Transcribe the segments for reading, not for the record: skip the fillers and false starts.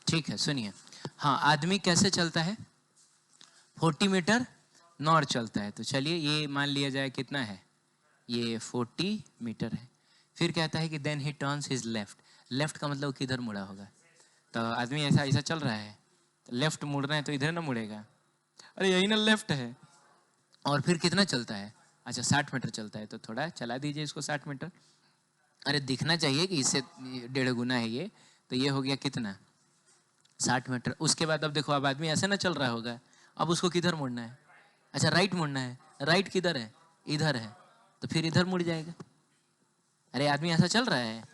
ठीक है, सुनिए। हाँ, आदमी कैसे चलता है? 40 मीटर नॉर्थ चलता है। तो चलिए ये मान लिया जाए कितना है, ये 40 मीटर है। फिर कहता है कि then he turns his left. Left का मतलब किधर मुड़ा होगा? तो आदमी ऐसा ऐसा चल रहा है, तो लेफ्ट मुड़ रहे हैं तो इधर ना मुड़ेगा, अरे यही ना लेफ्ट है। और फिर कितना चलता है? अच्छा 60 मीटर चलता है। तो थोड़ा चला दीजिए इसको 60 मीटर। अरे दिखना चाहिए कि इससे 1.5 गुना है ये। तो ये हो गया कितना, 60 मीटर। उसके बाद अब देखो, अब आदमी ऐसे ना चल रहा होगा, अब उसको किधर मुड़ना है? अच्छा राइट मुड़ना है। राइट किधर है? इधर है। तो फिर इधर मुड़ जाएगा। अरे आदमी ऐसा चल रहा है,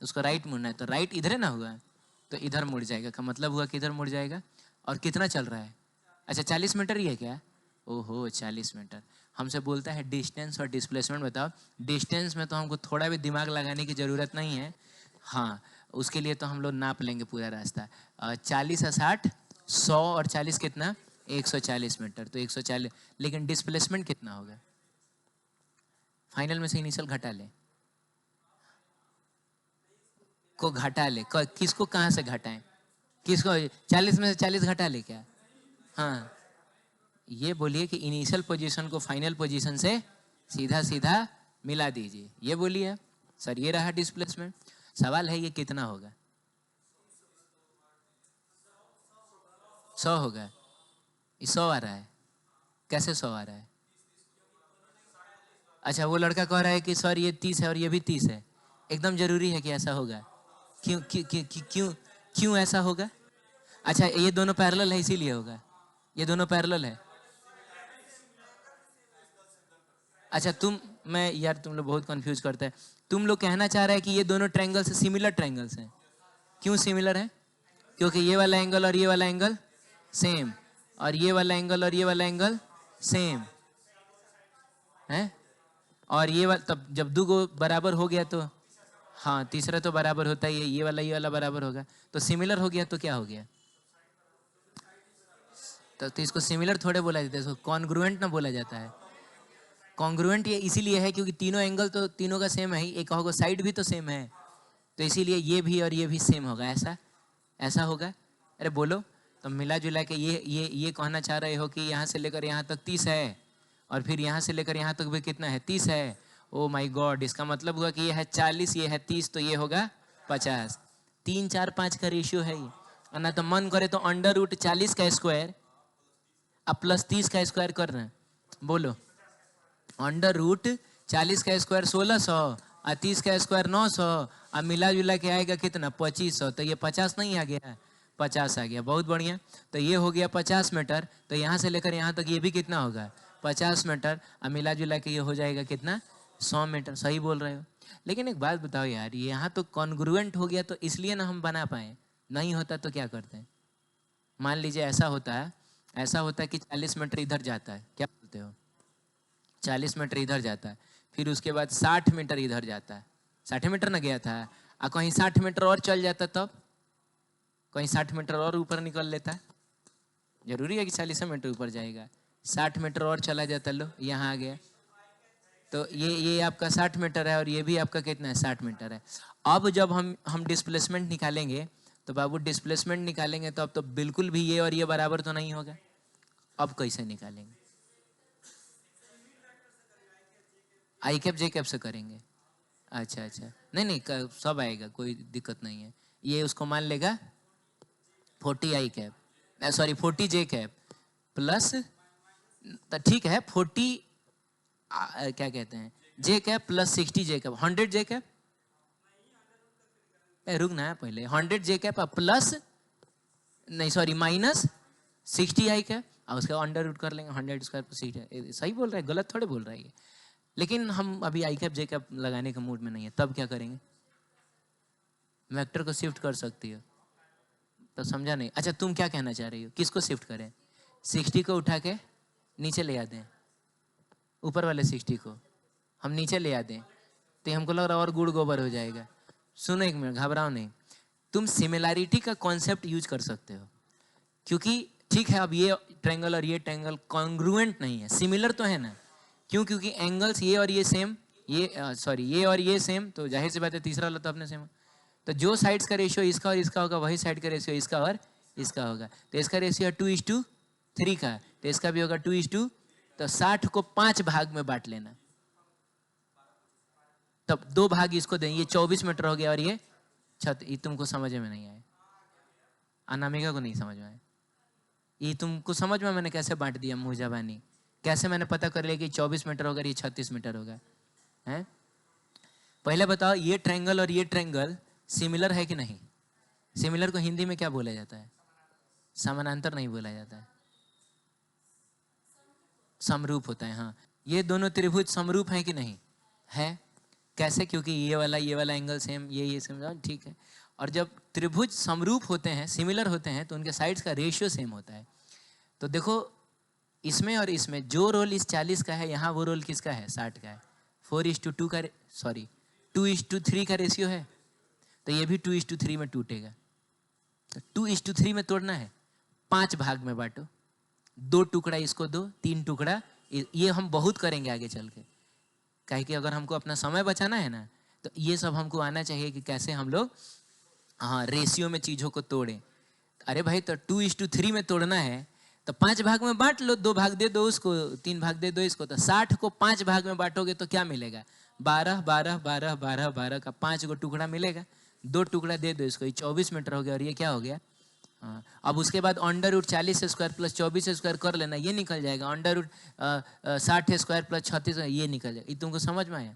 उसको राइट मुड़ना है, तो राइट इधर है ना हुआ, तो इधर मुड़ जाएगा। का मतलब हुआ कि इधर मुड़ जाएगा। और कितना चल रहा है? अच्छा 40 मीटर ही है क्या? ओहो 40 मीटर। हमसे बोलता है डिस्टेंस और डिस्प्लेसमेंट बताओ। डिस्टेंस में तो हमको थोड़ा भी दिमाग लगाने की ज़रूरत नहीं है। हाँ, उसके लिए तो हम लोग नाप लेंगे पूरा रास्ता। 40 और 60, 100 और 40 कितना, 140 मीटर। तो 140। लेकिन डिस्प्लेसमेंट कितना होगा? फाइनल में से इनिशियल घटा ले, को घटा ले। किसको कहाँ से घटाएं? किसको 40 में से 40 घटा ले क्या? हाँ, ये बोलिए कि इनिशियल पोजीशन को फाइनल पोजीशन से सीधा सीधा मिला दीजिए, ये बोलिए। सर ये रहा डिस्प्लेसमेंट। सवाल है ये कितना होगा? 100 होगा। ये 100 आ रहा है। कैसे 100 आ रहा है? अच्छा वो लड़का कह रहा है कि सर ये 30 है और ये भी 30 है। एकदम जरूरी है कि ऐसा होगा? क्यों क्यों क्यों क्यों क्यों ऐसा होगा? अच्छा ये दोनों पैरेलल है इसीलिए होगा। ये दोनों पैरेलल है। अच्छा मैं यार तुम लोग बहुत कंफ्यूज करते हैं। तुम लोग कहना चाह रहे हैं कि ये दोनों ट्रायंगल्स सिमिलर ट्रायंगल्स हैं। क्यों सिमिलर है? क्योंकि ये वाला एंगल और ये वाला एंगल सेम, और ये वाला एंगल और ये वाला एंगल सेम है। और ये वाला तब जब दो गो बराबर हो गया तो हाँ तीसरा तो बराबर होता ही है। ये वाला बराबर होगा तो सिमिलर हो गया। तो क्या हो गया? तो इसको सिमिलर थोड़े बोला जाता है, इसको कॉन्ग्रुएंट ना बोला जाता है। कॉन्ग्रुएंट ये इसीलिए है क्योंकि तीनों एंगल तो तीनों का सेम है ही। एक होगा साइड भी तो सेम है, तो इसीलिए ये भी और ये भी सेम होगा। ऐसा ऐसा होगा। अरे बोलो। तो मिला जुला के ये कहना चाह रहे हो कि यहाँ से लेकर यहाँ तक 30 है, और फिर यहाँ से लेकर यहाँ तक भी कितना है, 30 है। ओ माय गॉड, इसका मतलब हुआ कि ये है 40, ये है 30, तो ये होगा 50। 3 4 5 का रेशियो है ये। और ना तो मन करे तो √40 का स्क्वायर अब +30 का स्क्वायर कर रहे हैं। बोलो, √40 का स्क्वायर 1600 और 30 का स्क्वायर 900, अब मिला जुला के आएगा कितना, 2500। तो ये 50 नहीं आ गया, 50 आ गया। बहुत बढ़िया। तो ये हो गया 50 मीटर। तो यहाँ से लेकर यहाँ तक ये भी कितना होगा, 50 मीटर। अब मिला जुला के ये हो जाएगा कितना, 100 मीटर। सही बोल रहे हो। लेकिन एक बात बताओ यार, यहाँ तो कॉन्ग्रुएंट हो गया तो इसलिए ना हम बना पाए। नहीं होता तो क्या करते हैं? मान लीजिए ऐसा होता है कि 40 मीटर इधर जाता है, क्या बोलते हो, 40 मीटर इधर जाता है, फिर उसके बाद 60 मीटर इधर जाता है। 60 मीटर ना गया था, और कहीं 60 मीटर और चल जाता, तब कहीं 60 मीटर और ऊपर निकल लेता है। जरूरी है कि 40 मीटर ऊपर जाएगा? 60 मीटर और चला जाता, लो यहाँ आ गया। तो ये आपका 60 मीटर है और ये भी आपका कितना है, 60 मीटर है। अब जब हम डिस्प्लेसमेंट निकालेंगे, तो बाबू डिस्प्लेसमेंट निकालेंगे तो अब तो बिल्कुल भी ये और ये बराबर तो नहीं होगा। अब कैसे निकालेंगे? आई कैप जे कैप से करेंगे। अच्छा अच्छा, नहीं सब आएगा, कोई दिक्कत नहीं है। ये उसको मान लेगा 40 आई कैप, सॉरी 40 जे कैप प्लस, तो ठीक है 40 क्या कहते हैं, जे कैप प्लस 60 जे कैप, 100 जे कैप। रुकना है पहले, 100 जे कैप प्लस, नहीं सॉरी माइनस 60 आई कैप, और उसका अंडर रूट कर लेंगे 100 स्क्वायर पर 60। सही बोल रहा है, गलत थोड़े बोल रहा है ये। लेकिन हम अभी आई कैप जे कैप लगाने का मूड में नहीं है। तब क्या करेंगे, वेक्टर को शिफ्ट कर सकती हो। तो समझा नहीं। अच्छा तुम क्या कहना चाह रही हो, किसको शिफ्ट करें? 60 को उठा के नीचे ले आ दें, ऊपर वाले 60 को हम नीचे ले आ दें, तो हमको लग रहा है और गुड़ गोबर हो जाएगा। सुनो एक मिनट, घबराओ नहीं। तुम सिमिलैरिटी का कॉन्सेप्ट यूज कर सकते हो, क्योंकि ठीक है अब ये ट्रायंगल और ये ट्रायंगल कॉन्ग्रुएंट नहीं है, सिमिलर तो है ना। क्यों? क्योंकि एंगल्स ये और ये सेम, ये सॉरी ये और ये सेम, तो जाहिर सी बात है तीसरा वाला तो अपने सेम। तो जो साइड्स का रेशियो इसका और इसका होगा वही साइड का रेशियो इसका और इसका होगा। तो इसका रेशियो 2:3 का, तो इसका भी होगा 2:, तो 60 को 5 भाग में बांट लेना। तब 2 भाग इसको दें, ये 24 मीटर हो गया और ये ये तुमको समझ में नहीं आया, अनामिका को नहीं समझ में आया। ये तुमको समझ में मैंने कैसे बांट दिया मुँह जबानी, कैसे मैंने पता कर लिया कि 24 मीटर होगा, ये 36 मीटर होगा है? पहले बताओ, ये ट्रायंगल और ये ट्रायंगल सिमिलर है कि नहीं? सिमिलर को हिंदी में क्या बोला जाता है? समानांतर नहीं बोला जाता है, समरूप होता है। हाँ, ये दोनों त्रिभुज समरूप है कि नहीं है? कैसे? क्योंकि ये वाला एंगल सेम, ये सेम, ठीक है। और जब त्रिभुज समरूप होते हैं, सिमिलर होते हैं, तो उनके साइड्स का रेशियो सेम होता है। तो देखो, इसमें और इसमें जो रोल इस 40 का है, यहाँ वो रोल किसका है? 60 का है। 4:2 का, सॉरी 2:3 का रेशियो है, तो ये भी 2:3 में टूटेगा। तो 2:3 में तोड़ना है, 5 भाग में बांटो, 2 टुकड़ा इसको दो, 3 टुकड़ा, ये हम बहुत करेंगे आगे चल के, काहे कि अगर हमको अपना समय बचाना है ना, तो ये सब हमको आना चाहिए कि कैसे हम लोग हाँ रेशियो में चीज़ों को तोड़ें। अरे भाई, तो 2:3 में तोड़ना है तो 5 भाग में बांट लो, 2 भाग दे दो उसको, 3 भाग दे दो इसको। तो 60 को 5 भाग में बांटोगे तो क्या मिलेगा? 12 12 12 12 12 का 5 गो टुकड़ा मिलेगा। 2 टुकड़ा दे दो इसको, ये 24 मीटर हो गया। और ये क्या हो गया? हाँ, अब उसके बाद √40² प्लस 24² कर लेना, ये निकल जाएगा। √60² प्लस 36, ये निकल जाएगा। ये तुमको समझ में आया?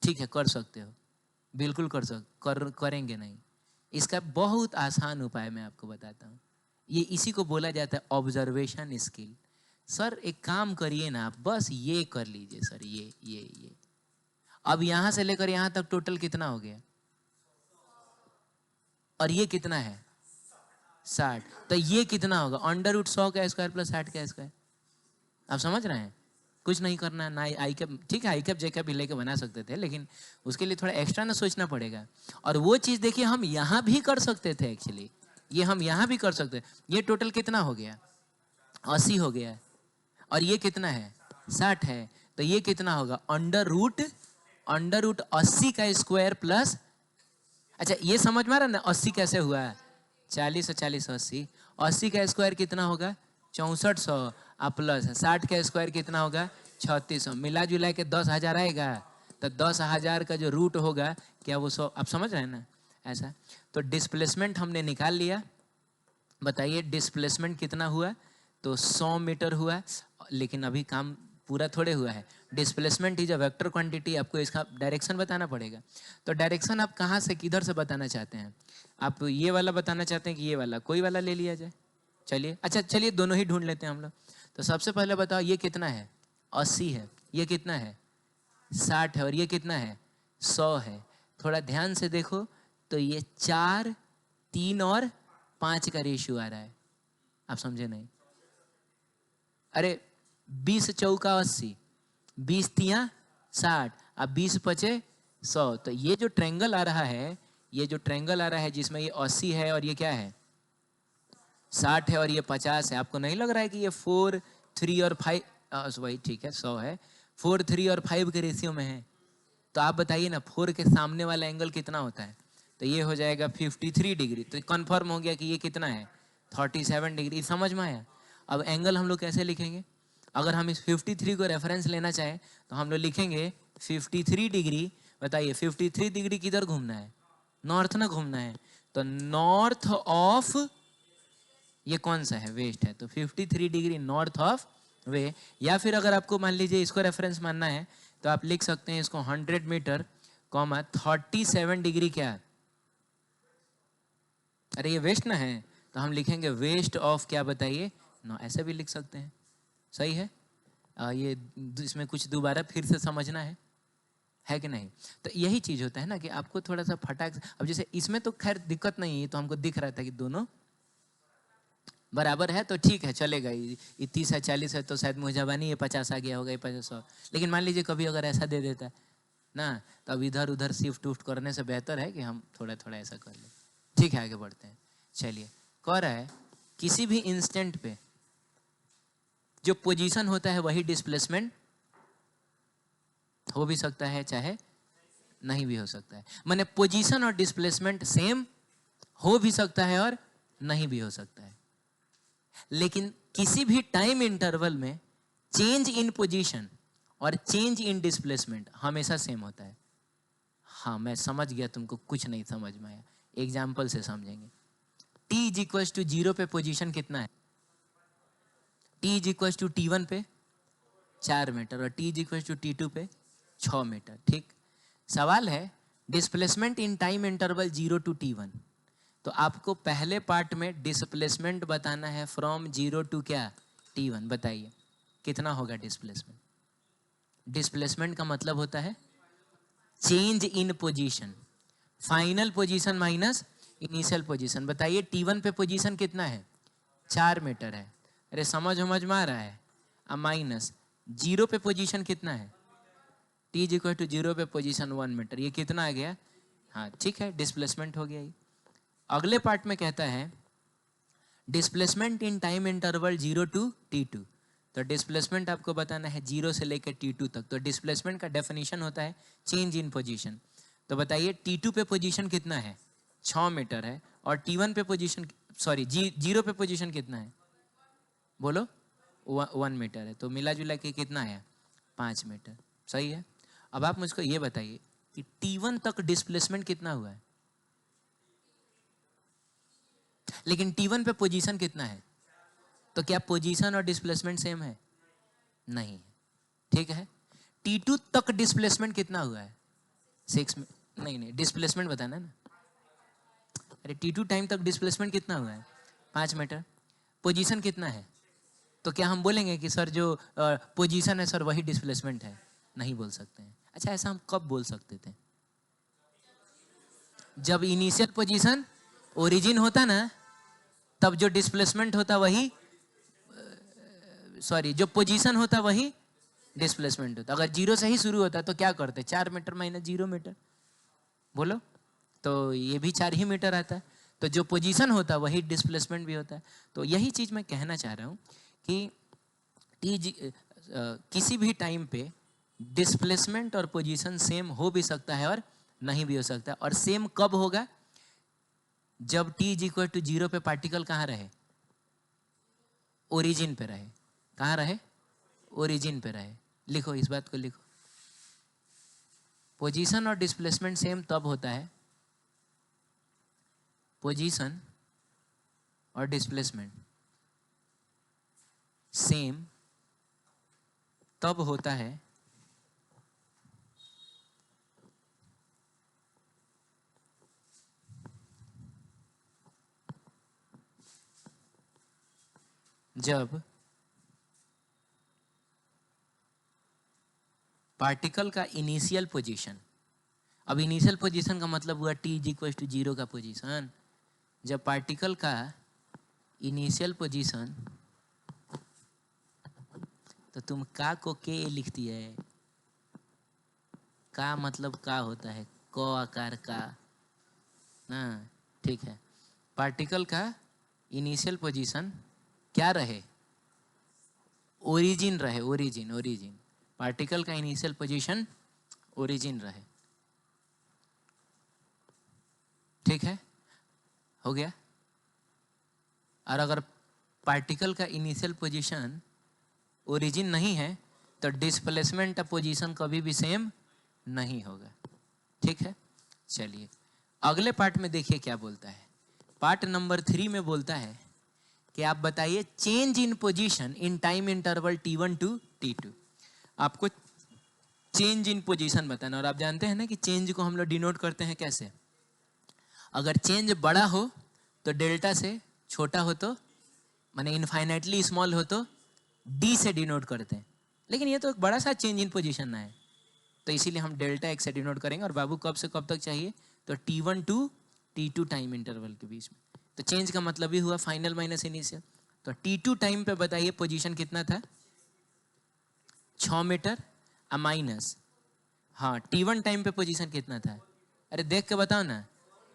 ठीक है, कर सकते हो, बिल्कुल करेंगे नहीं। इसका बहुत आसान उपाय मैं आपको बताता हूँ। ये इसी को बोला जाता है ऑब्जर्वेशन स्किल। सर एक काम करिए ना, आप बस ये कर लीजिए सर, ये अब यहाँ से लेकर यहाँ तक टोटल कितना हो गया? और ये कितना है? 60। तो ये कितना होगा? √100 का स्क्वायर प्लस 60 का स्क्वायर। आप समझ रहे हैं? कुछ नहीं करना है ना। आई कैप, ठीक है, आई कैप जे कैप भी लेके बना सकते थे, लेकिन उसके लिए थोड़ा एक्स्ट्रा ना सोचना पड़ेगा। और वो चीज़ देखिए, हम यहाँ भी कर सकते थे एक्चुअली, ये हम यहाँ भी कर सकते। ये टोटल कितना हो गया? 80 हो गया। और ये कितना है? 60 है। तो ये कितना होगा? √80 का स्क्वायर प्लस, अच्छा ये समझ में आ रहा है ना 80 कैसे हुआ है? 40 और 40 80, 80 का स्क्वायर कितना होगा? 6400, प्लस 60 का स्क्वायर कितना होगा? 3600, मिला जुला के 10,000 आएगा। तो 10,000 का जो रूट होगा, क्या वो 100? आप समझ रहे हैं ना? ऐसा। तो डिस्प्लेसमेंट हमने निकाल लिया। बताइए डिस्प्लेसमेंट कितना हुआ? तो 100 मीटर हुआ। लेकिन अभी काम पूरा थोड़े हुआ है। Displacement is a vector quantity, आपको इसका डायरेक्शन बताना पड़ेगा। तो डायरेक्शन आप कहाँ से किधर से बताना चाहते हैं? आप ये वाला बताना चाहते हैं कि ये वाला? कोई वाला ले लिया जाए, चलिए। अच्छा चलिए, दोनों ही ढूंढ लेते हैं हम लोग। तो सबसे पहले बताओ, ये कितना है? 80 है। ये कितना है? 60 है। और ये कितना है? 100 है। थोड़ा ध्यान से देखो, तो ये 4, 3 और 5 का रेशियो आ रहा है। आप समझे नहीं? अरे 20 चौका 80, 20 तिया 60, अब 20 पचे 100। तो ये जो ट्रायंगल आ रहा है, ये जो ट्रायंगल आ रहा है जिसमें ये 80 है और ये क्या है? 60 है और ये 50 है। आपको नहीं लग रहा है कि ये 4, 3 और 5 वही ठीक है 100 है, 4, 3 और 5 के रेशियो में है। तो आप बताइए ना, 4 के सामने वाला एंगल कितना होता है? तो ये हो जाएगा 53 डिग्री। तो कंफर्म हो गया कि ये कितना है? 37 डिग्री। समझ में आया? अब एंगल हम लोग कैसे लिखेंगे? अगर हम इस 53 को रेफरेंस लेना चाहें तो हम लोग लिखेंगे 53 डिग्री। बताइए 53 डिग्री किधर घूमना है? नॉर्थ ना घूमना है। तो नॉर्थ ऑफ, ये कौन सा है? वेस्ट है। तो 53 डिग्री नॉर्थ ऑफ वे। या फिर अगर आपको मान लीजिए इसको रेफरेंस मानना है तो आप लिख सकते हैं इसको 100 मीटर, 37 डिग्री क्या? अरे ये वेस्ट ना है, तो हम लिखेंगे वेस्ट ऑफ क्या? बताइए ना, ऐसे भी लिख सकते हैं। सही है? ये इसमें कुछ दोबारा फिर से समझना है कि नहीं? तो यही चीज होता है ना कि आपको थोड़ा सा फटाक। अब जैसे इसमें तो खैर दिक्कत नहीं है, तो हमको दिख रहा था कि दोनों बराबर है, तो ठीक है चलेगा। ये 30 है 40 है, तो शायद मुझे ये 50 आ गया होगा, ये 50। लेकिन मान लीजिए कभी अगर ऐसा दे देता है ना, तो अब इधर उधर शिफ्ट उफ्ट करने से बेहतर है कि हम थोड़ा थोड़ा ऐसा कर लें। ठीक है, आगे बढ़ते हैं। चलिए, कह रहा है किसी भी इंस्टेंट पे जो पोजीशन होता है वही डिस्प्लेसमेंट हो भी सकता है, चाहे नहीं भी हो सकता है। माने पोजीशन और डिस्प्लेसमेंट सेम हो भी सकता है और नहीं भी हो सकता है, लेकिन किसी भी टाइम इंटरवल में चेंज इन पोजीशन और चेंज इन डिस्प्लेसमेंट हमेशा सेम होता है। हाँ, मैं समझ गया, तुमको कुछ नहीं समझ में आया, एग्जाम्पल से समझेंगे। t इज इक्वल टू 0 पे पोजीशन कितना है? t is equal to T1 पे 4 मीटर और t is equal to T2 पे 6 मीटर। ठीक, सवाल है displacement in time interval 0 to T1। तो आपको पहले पार्ट में डिस्प्लेसमेंट बताना है फ्रॉम 0 टू क्या T1। बताइए कितना होगा डिस्प्लेसमेंट? डिस्प्लेसमेंट का मतलब होता है change in position, final position minus initial position. बताइए T1 पे पोजीशन कितना है? 4 मीटर है। अरे समझ में आ रहा है? अब माइनस 0 पे पोजीशन कितना है? t इज इक्वल टू 0 पे पोजीशन 1 मीटर। ये कितना आ गया? हाँ ठीक है, डिस्प्लेसमेंट हो गया ये। अगले पार्ट में कहता है displacement in time interval 0 to T2। तो डिस्प्लेसमेंट आपको बताना है 0 से लेकर T2 तक। तो डिस्प्लेसमेंट का डेफिनेशन होता है चेंज इन पोजीशन। तो बताइए T2 पे पोजीशन कितना है? 6 मीटर है। और T1 पे पोजीशन, सॉरी 0 पे पोजीशन कितना है? बोलो 1 मीटर है। तो मिला जुला के कितना है? 5 मीटर। सही है। अब आप मुझको ये बताइए कि T1 तक डिस्प्लेसमेंट कितना हुआ है, लेकिन T1 पे पोजीशन कितना है? तो क्या पोजीशन और डिस्प्लेसमेंट सेम है? नहीं। ठीक है, T2 तक डिस्प्लेसमेंट कितना हुआ है? 6 नहीं, डिस्प्लेसमेंट बताना ना। अरे T2 टाइम तक डिस्प्लेसमेंट कितना हुआ है? 5 मीटर। पोजीशन कितना है? तो क्या हम बोलेंगे कि सर जो पोजीशन है सर वही डिस्प्लेसमेंट है? नहीं बोल सकते हैं। अच्छा, ऐसा हम कब बोल सकते थे? जब इनिशियल पोजीशन ओरिजिन होता ना, तब जो डिस्प्लेसमेंट होता वही, सॉरी जो पोजीशन होता वही डिस्प्लेसमेंट होता। अगर 0 से ही शुरू होता तो क्या करते? 4 मीटर माइनस 0 मीटर, बोलो, तो ये भी 4 ही मीटर आता है। तो जो पोजीशन होता वही डिस्प्लेसमेंट भी होता है। तो यही चीज मैं कहना चाह रहा हूँ कि किसी भी टाइम पे डिस्प्लेसमेंट और पोजीशन सेम हो भी सकता है और नहीं भी हो सकता। और सेम कब होगा? जब t इज इक्वल टू 0 पे पार्टिकल कहाँ रहे? ओरिजिन पे रहे। कहाँ रहे? ओरिजिन पे रहे। लिखो, इस बात को लिखो। पोजीशन और डिस्प्लेसमेंट सेम तब होता है, पोजीशन और डिस्प्लेसमेंट सेम तब होता है जब पार्टिकल का इनिशियल पोजीशन, अब इनिशियल पोजीशन का मतलब हुआ t इज इक्वल टू 0 का पोजीशन। जब पार्टिकल का इनिशियल पोजीशन, तो तुम का को के लिखती है, का मतलब का होता है, क आकार का ना। ठीक है, पार्टिकल का इनिशियल पोजीशन क्या रहे? ओरिजिन रहे। ओरिजिन पार्टिकल का इनिशियल पोजीशन ओरिजिन रहे। ठीक है, हो गया। और अगर पार्टिकल का इनिशियल पोजीशन ओरिजिन नहीं है तो डिस्प्लेसमेंट पोजीशन कभी भी सेम नहीं होगा। ठीक है, चलिए अगले पार्ट में देखिए क्या बोलता है। पार्ट नंबर 3 में बोलता है कि आप बताइए change in position in time interval T1 to T2। आपको चेंज इन पोजीशन बताना। और आप जानते हैं ना कि चेंज को हम लोग डिनोट करते हैं कैसे? अगर चेंज बड़ा हो तो डेल्टा से, छोटा हो तो माने इनफाइनाइटली स्मॉल हो तो डी से डिनोट करते हैं। लेकिन ये तो एक बड़ा सा चेंज इन पोजीशन ना है, तो इसीलिए हम डेल्टा एक्स से डिनोट करेंगे। और बाबू कब से कब तक चाहिए? तो T1 to T2 time interval के बीच में। तो चेंज का मतलब ही हुआ फाइनल माइनस इनिशियल। तो T2 टाइम पे बताइए पोजीशन कितना था? 6 मीटर माइनस, हाँ T1 टाइम पे पोजीशन कितना था? अरे देख के बताओ ना,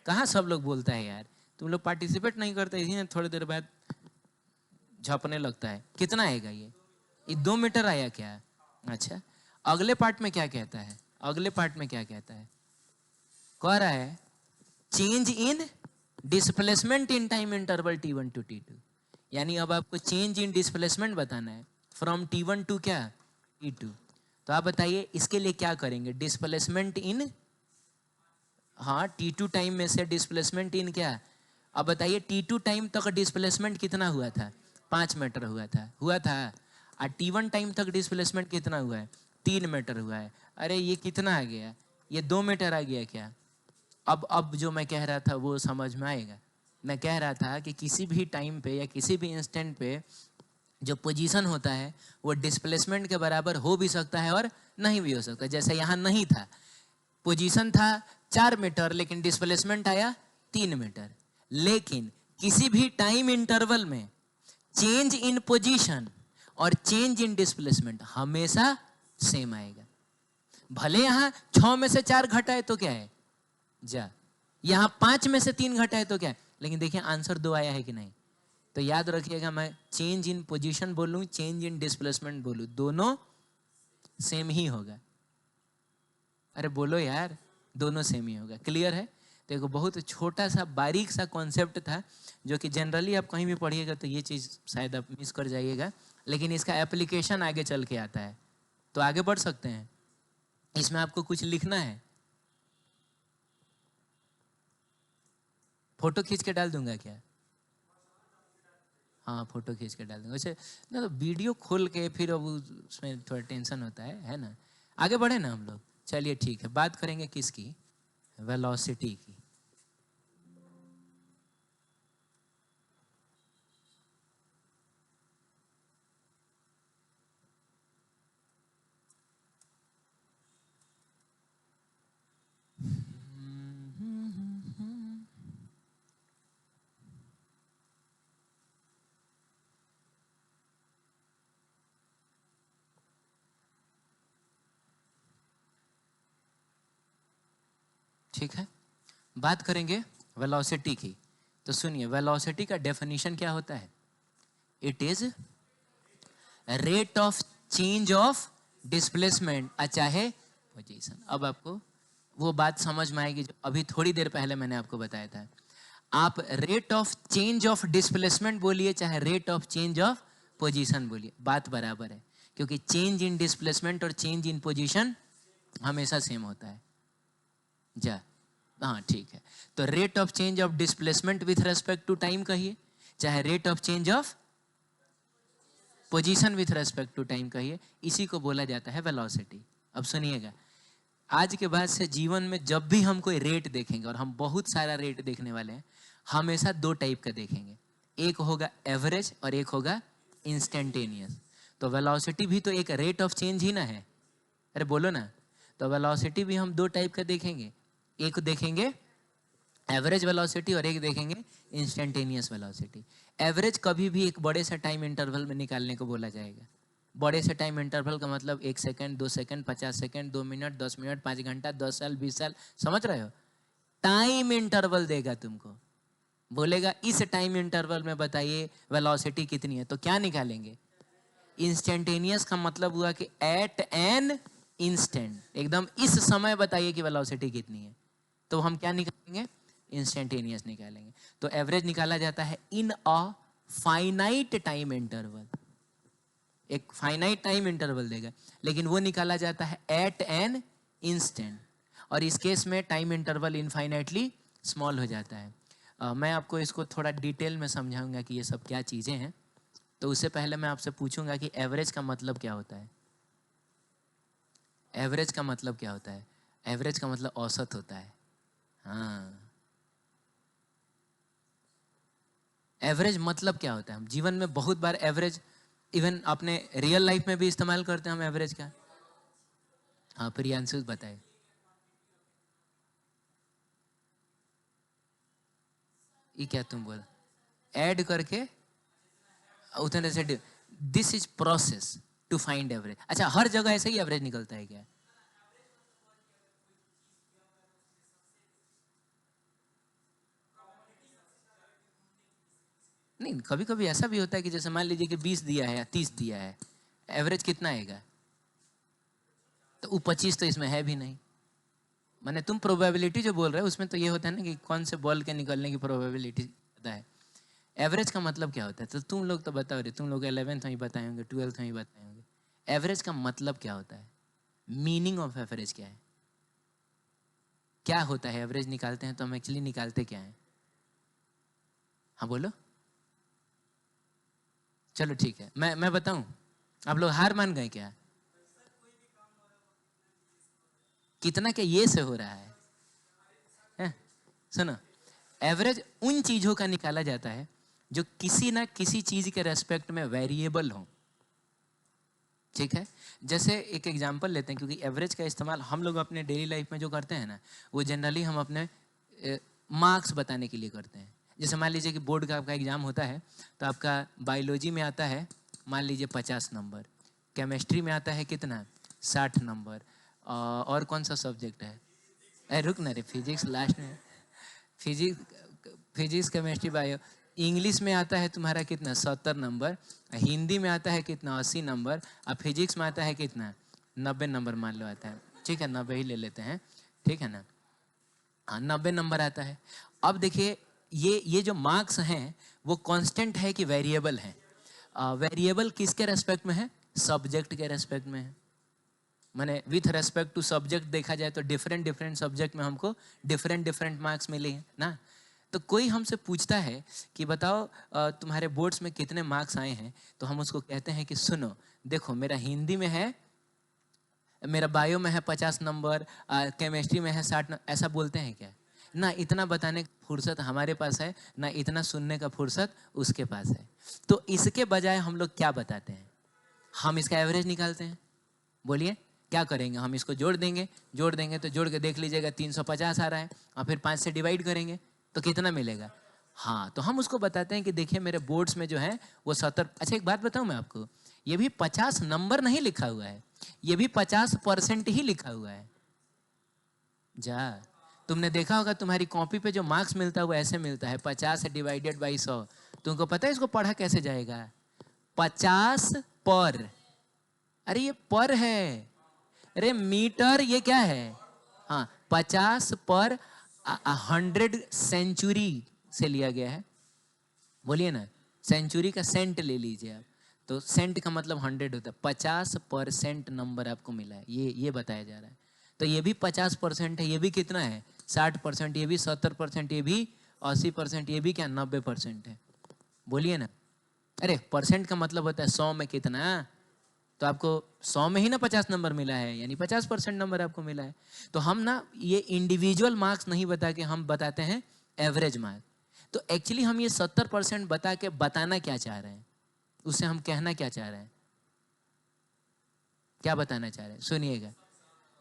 कहाँ सब लोग बोलता है यार, तुम लोग पार्टिसिपेट नहीं करते, इसी थोड़ी देर बाद झपने लगता है। कितना आएगा ये 2 मीटर आया क्या? अच्छा, अगले पार्ट में क्या कहता है? अगले पार्ट में क्या कहता है? कह रहा है change in displacement in time interval T1 to T2, यानी अब आपको चेंज इन डिस्प्लेसमेंट बताना है फ्रॉम T1 टू क्या T2। तो आप बताइए इसके लिए क्या करेंगे, डिस्प्लेसमेंट इन, हाँ T2 टाइम में से डिस्प्लेसमेंट इन क्या, अब बताइए T2 टाइम तक डिस्प्लेसमेंट कितना हुआ था, 5 मीटर हुआ था और T1 टाइम तक डिस्प्लेसमेंट कितना हुआ है, 3 मीटर हुआ है। अरे ये कितना आ गया, ये 2 मीटर आ गया क्या। अब जो मैं कह रहा था वो समझ में आएगा। मैं कह रहा था कि किसी भी टाइम पे या किसी भी इंस्टेंट पे जो पोजीशन होता है वो डिस्प्लेसमेंट के बराबर हो भी सकता है और नहीं भी हो सकता। जैसे यहाँ नहीं था, पोजीशन था 4 मीटर लेकिन डिस्प्लेसमेंट आया 3 मीटर। लेकिन किसी भी टाइम इंटरवल में चेंज इन पोजीशन और चेंज इन डिस्प्लेसमेंट हमेशा सेम आएगा। भले यहाँ 6 में से 4 घटा है तो क्या है जा, यहाँ 5 में से 3 घटा है तो क्या है, लेकिन देखिए आंसर 2 आया है कि नहीं। तो याद रखिएगा, मैं चेंज इन पोजीशन बोलूं चेंज इन डिस्प्लेसमेंट बोलूं, दोनों सेम ही होगा। अरे बोलो यार, दोनों सेम ही होगा। क्लियर है। तो एक बहुत छोटा सा बारीक सा कॉन्सेप्ट था जो कि जनरली आप कहीं भी पढ़िएगा तो ये चीज़ शायद आप मिस कर जाइएगा, लेकिन इसका एप्लीकेशन आगे चल के आता है। तो आगे बढ़ सकते हैं। इसमें आपको कुछ लिखना है, फोटो खींच के डाल दूंगा क्या, हाँ फोटो खींच के डाल दूंगा। वैसे ना तो वीडियो खोल के फिर अब उसमें थोड़ा टेंशन होता है ना। आगे बढ़े ना हम लोग। चलिए ठीक है, बात करेंगे किसकी, वेलोसिटी की। ठीक है, बात करेंगे वेलोसिटी की। तो सुनिए, वेलोसिटी का डेफिनेशन क्या होता है, it is rate of change of displacement चाहे पोजीशन। अब आपको वो बात समझ में आएगी जो अभी थोड़ी देर पहले मैंने आपको बताया था। आप rate of change of displacement बोलिए चाहे rate of change of position बोलिए, बात बराबर है, क्योंकि चेंज इन डिस्प्लेसमेंट और चेंज इन पोजीशन हमेशा सेम होता है। जा, हाँ ठीक है। तो rate of change of displacement with respect to time कहिए, चाहे rate of change of position with respect to time कहिए, इसी को बोला जाता है वेलोसिटी। अब सुनिएगा, आज के बाद से जीवन में जब भी हम कोई रेट देखेंगे, और हम बहुत सारा रेट देखने वाले हैं, हमेशा 2 टाइप का देखेंगे, एक होगा एवरेज और एक होगा इंस्टेंटेनियस। तो वेलोसिटी भी तो एक रेट ऑफ चेंज ही ना है, अरे बोलो ना। तो वेलोसिटी भी हम 2 टाइप का देखेंगे, एक देखेंगे एवरेज वेलोसिटी और एक देखेंगे इंस्टेंटेनियस वेलोसिटी। एवरेज कभी भी एक बड़े से टाइम इंटरवल में निकालने को बोला जाएगा। बड़े से टाइम इंटरवल का मतलब 1 second, 2 second, 50 second, 2 minute, 10 minute, 5 घंटा, 10 साल, 20 साल, समझ रहे हो। टाइम इंटरवल देगा तुमको, बोलेगा इस टाइम इंटरवल में बताइए वेलोसिटी कितनी है, तो क्या निकालेंगे। इंस्टेंटेनियस का मतलब हुआ कि एट एन इंस्टेंट, एकदम इस समय बताइए कि वेलोसिटी कितनी है, तो हम क्या निकालेंगे, इंस्टेंटेनियस निकालेंगे। तो एवरेज निकाला जाता है इन अ फाइनाइट टाइम इंटरवल, एक फाइनाइट टाइम इंटरवल देगा, लेकिन वो निकाला जाता है एट एन इंस्टेंट, और इस केस में टाइम इंटरवल इनफाइनाइटली स्मॉल हो जाता है। मैं आपको इसको थोड़ा डिटेल में समझाऊंगा कि ये सब क्या चीज़ें हैं। तो उससे पहले मैं आपसे पूछूंगा कि एवरेज का मतलब क्या होता है। एवरेज का मतलब क्या होता है, एवरेज का मतलब औसत होता है। हाँ, एवरेज मतलब क्या होता है, हम जीवन में बहुत बार एवरेज, इवन अपने रियल लाइफ में भी इस्तेमाल करते हैं हम एवरेज का। हाँ प्रियांशु बताए। ये क्या तुम बोल, ऐड करके उतने से, this is process to find average. अच्छा, हर जगह ऐसे ही एवरेज निकलता है क्या। नहीं, कभी कभी ऐसा भी होता है कि जैसे मान लीजिए कि 20 दिया है या 30 दिया है, एवरेज कितना आएगा, तो वो 25 तो इसमें है भी नहीं, माने तुम प्रोबेबिलिटी जो बोल रहे हो उसमें तो ये होता है ना कि कौन से बॉल के निकलने की प्रोबेबिलिटी ज़्यादा है। एवरेज का मतलब क्या होता है? तो तुम लोग तो बताओ रे, तुम लोग 11th में ही बताए होंगे, 12th में ही बताए होंगे। एवरेज का मतलब क्या होता है? मीनिंग ऑफ एवरेज क्या है? क्या होता है? एवरेज निकालते हैं तो हम एक्चुअली निकालते क्या है? हाँ बोलो। चलो ठीक है, मैं बताऊं। आप लोग हार मान गए क्या? कितना के ये से हो रहा है? सुनो, एवरेज उन चीजों का निकाला जाता है जो किसी ना किसी चीज के रेस्पेक्ट में वेरिएबल हो। ठीक है, जैसे एक एग्जांपल लेते हैं, क्योंकि एवरेज का इस्तेमाल हम लोग अपने डेली लाइफ में जो करते हैं ना, वो जनरली हम अपने मार्क्स बताने के लिए करते हैं। जैसे मान लीजिए कि बोर्ड का आपका एग्जाम होता है, तो आपका बायोलॉजी में आता है मान लीजिए 50 नंबर, केमिस्ट्री में आता है कितना 60 नंबर, और कौन सा सब्जेक्ट है? अरे रुक ना रे, फिजिक्स लास्ट में। Physics physics chemistry bio. English में आता है तुम्हारा कितना 70 नंबर, हिंदी में आता है कितना 80 नंबर, और फिजिक्स में आता है कितना 90 नंबर मान लो आता है। ठीक है, 90 ही ले लेते हैं, ठीक है ना। हाँ, 90 नंबर आता है। अब देखिए, ये जो मार्क्स हैं वो कांस्टेंट है कि वेरिएबल है? वेरिएबल किसके रेस्पेक्ट में है? सब्जेक्ट के रेस्पेक्ट में है। माने विथ रेस्पेक्ट टू सब्जेक्ट देखा जाए तो डिफरेंट डिफरेंट सब्जेक्ट में हमको डिफरेंट डिफरेंट मार्क्स मिले हैं ना। तो कोई हमसे पूछता है कि बताओ तुम्हारे बोर्ड्स में कितने मार्क्स आए हैं, तो हम उसको कहते हैं कि सुनो देखो, मेरा हिंदी में है, मेरा बायो में है 50 नंबर, केमिस्ट्री में है 60 नंबर, ऐसा बोलते हैं क्या? ना इतना बताने की फुर्सत हमारे पास है, ना इतना सुनने का फुर्सत उसके पास है। तो इसके बजाय हम लोग क्या बताते हैं? हम इसका एवरेज निकालते हैं। बोलिए क्या करेंगे? हम इसको जोड़ देंगे तो जोड़ के देख लीजिएगा 350 आ रहा है, और फिर 5 से डिवाइड करेंगे तो कितना मिलेगा? हाँ, तो हम उसको बताते हैं कि देखिए मेरे बोर्ड्स में जो है वो 70। अच्छा एक बात बताऊं मैं आपको, ये भी 50 नंबर नहीं लिखा हुआ है, ये भी 50% ही लिखा हुआ है। जा, तुमने देखा होगा तुम्हारी कॉपी पे जो मार्क्स मिलता है वो ऐसे मिलता है 50 डिवाइडेड बाई 100। तुमको पता है इसको पढ़ा कैसे जाएगा? 50 पर, अरे ये पर है, अरे मीटर ये क्या है? हाँ, 50 पर 100 सेंचुरी से लिया गया है। बोलिए ना, सेंचुरी का सेंट ले लीजिए आप, तो सेंट का मतलब 100 होता है। 50% नंबर आपको मिला है, ये बताया जा रहा है। तो ये भी 50% है, ये भी कितना है 60%, ये भी 70%, ये भी 80%, ये भी क्या 90% है। बोलिए ना, अरे परसेंट का मतलब होता है 100 में कितना, तो आपको 100 में ही ना 50 नंबर मिला है, यानी 50% नंबर आपको मिला है। तो हम ना ये इंडिविजुअल मार्क्स नहीं बता के हम बताते हैं एवरेज मार्क्स। तो एक्चुअली हम ये 70% बता के बताना क्या चाह रहे हैं, उससे हम कहना क्या चाह रहे हैं, क्या बताना चाह रहे हैं? सुनिएगा,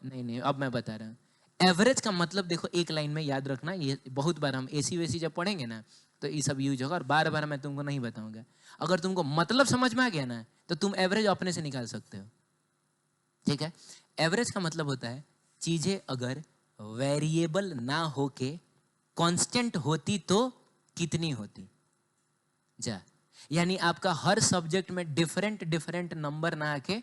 नहीं नहीं अब मैं बता रहा हूँ। एवरेज का मतलब देखो, एक लाइन में याद रखना, ये बहुत बार हम एसी वेसी जब पढ़ेंगे ना तो ये सब यूज होगा, और बार बार मैं तुमको नहीं बताऊंगा। अगर तुमको मतलब समझ में आ गया ना तो तुम एवरेज अपने से निकाल सकते हो। ठीक है, एवरेज का मतलब होता है चीजें अगर वेरिएबल ना होके कांस्टेंट होती तो कितनी होती। जा, यानी आपका हर सब्जेक्ट में डिफरेंट डिफरेंट नंबर ना आके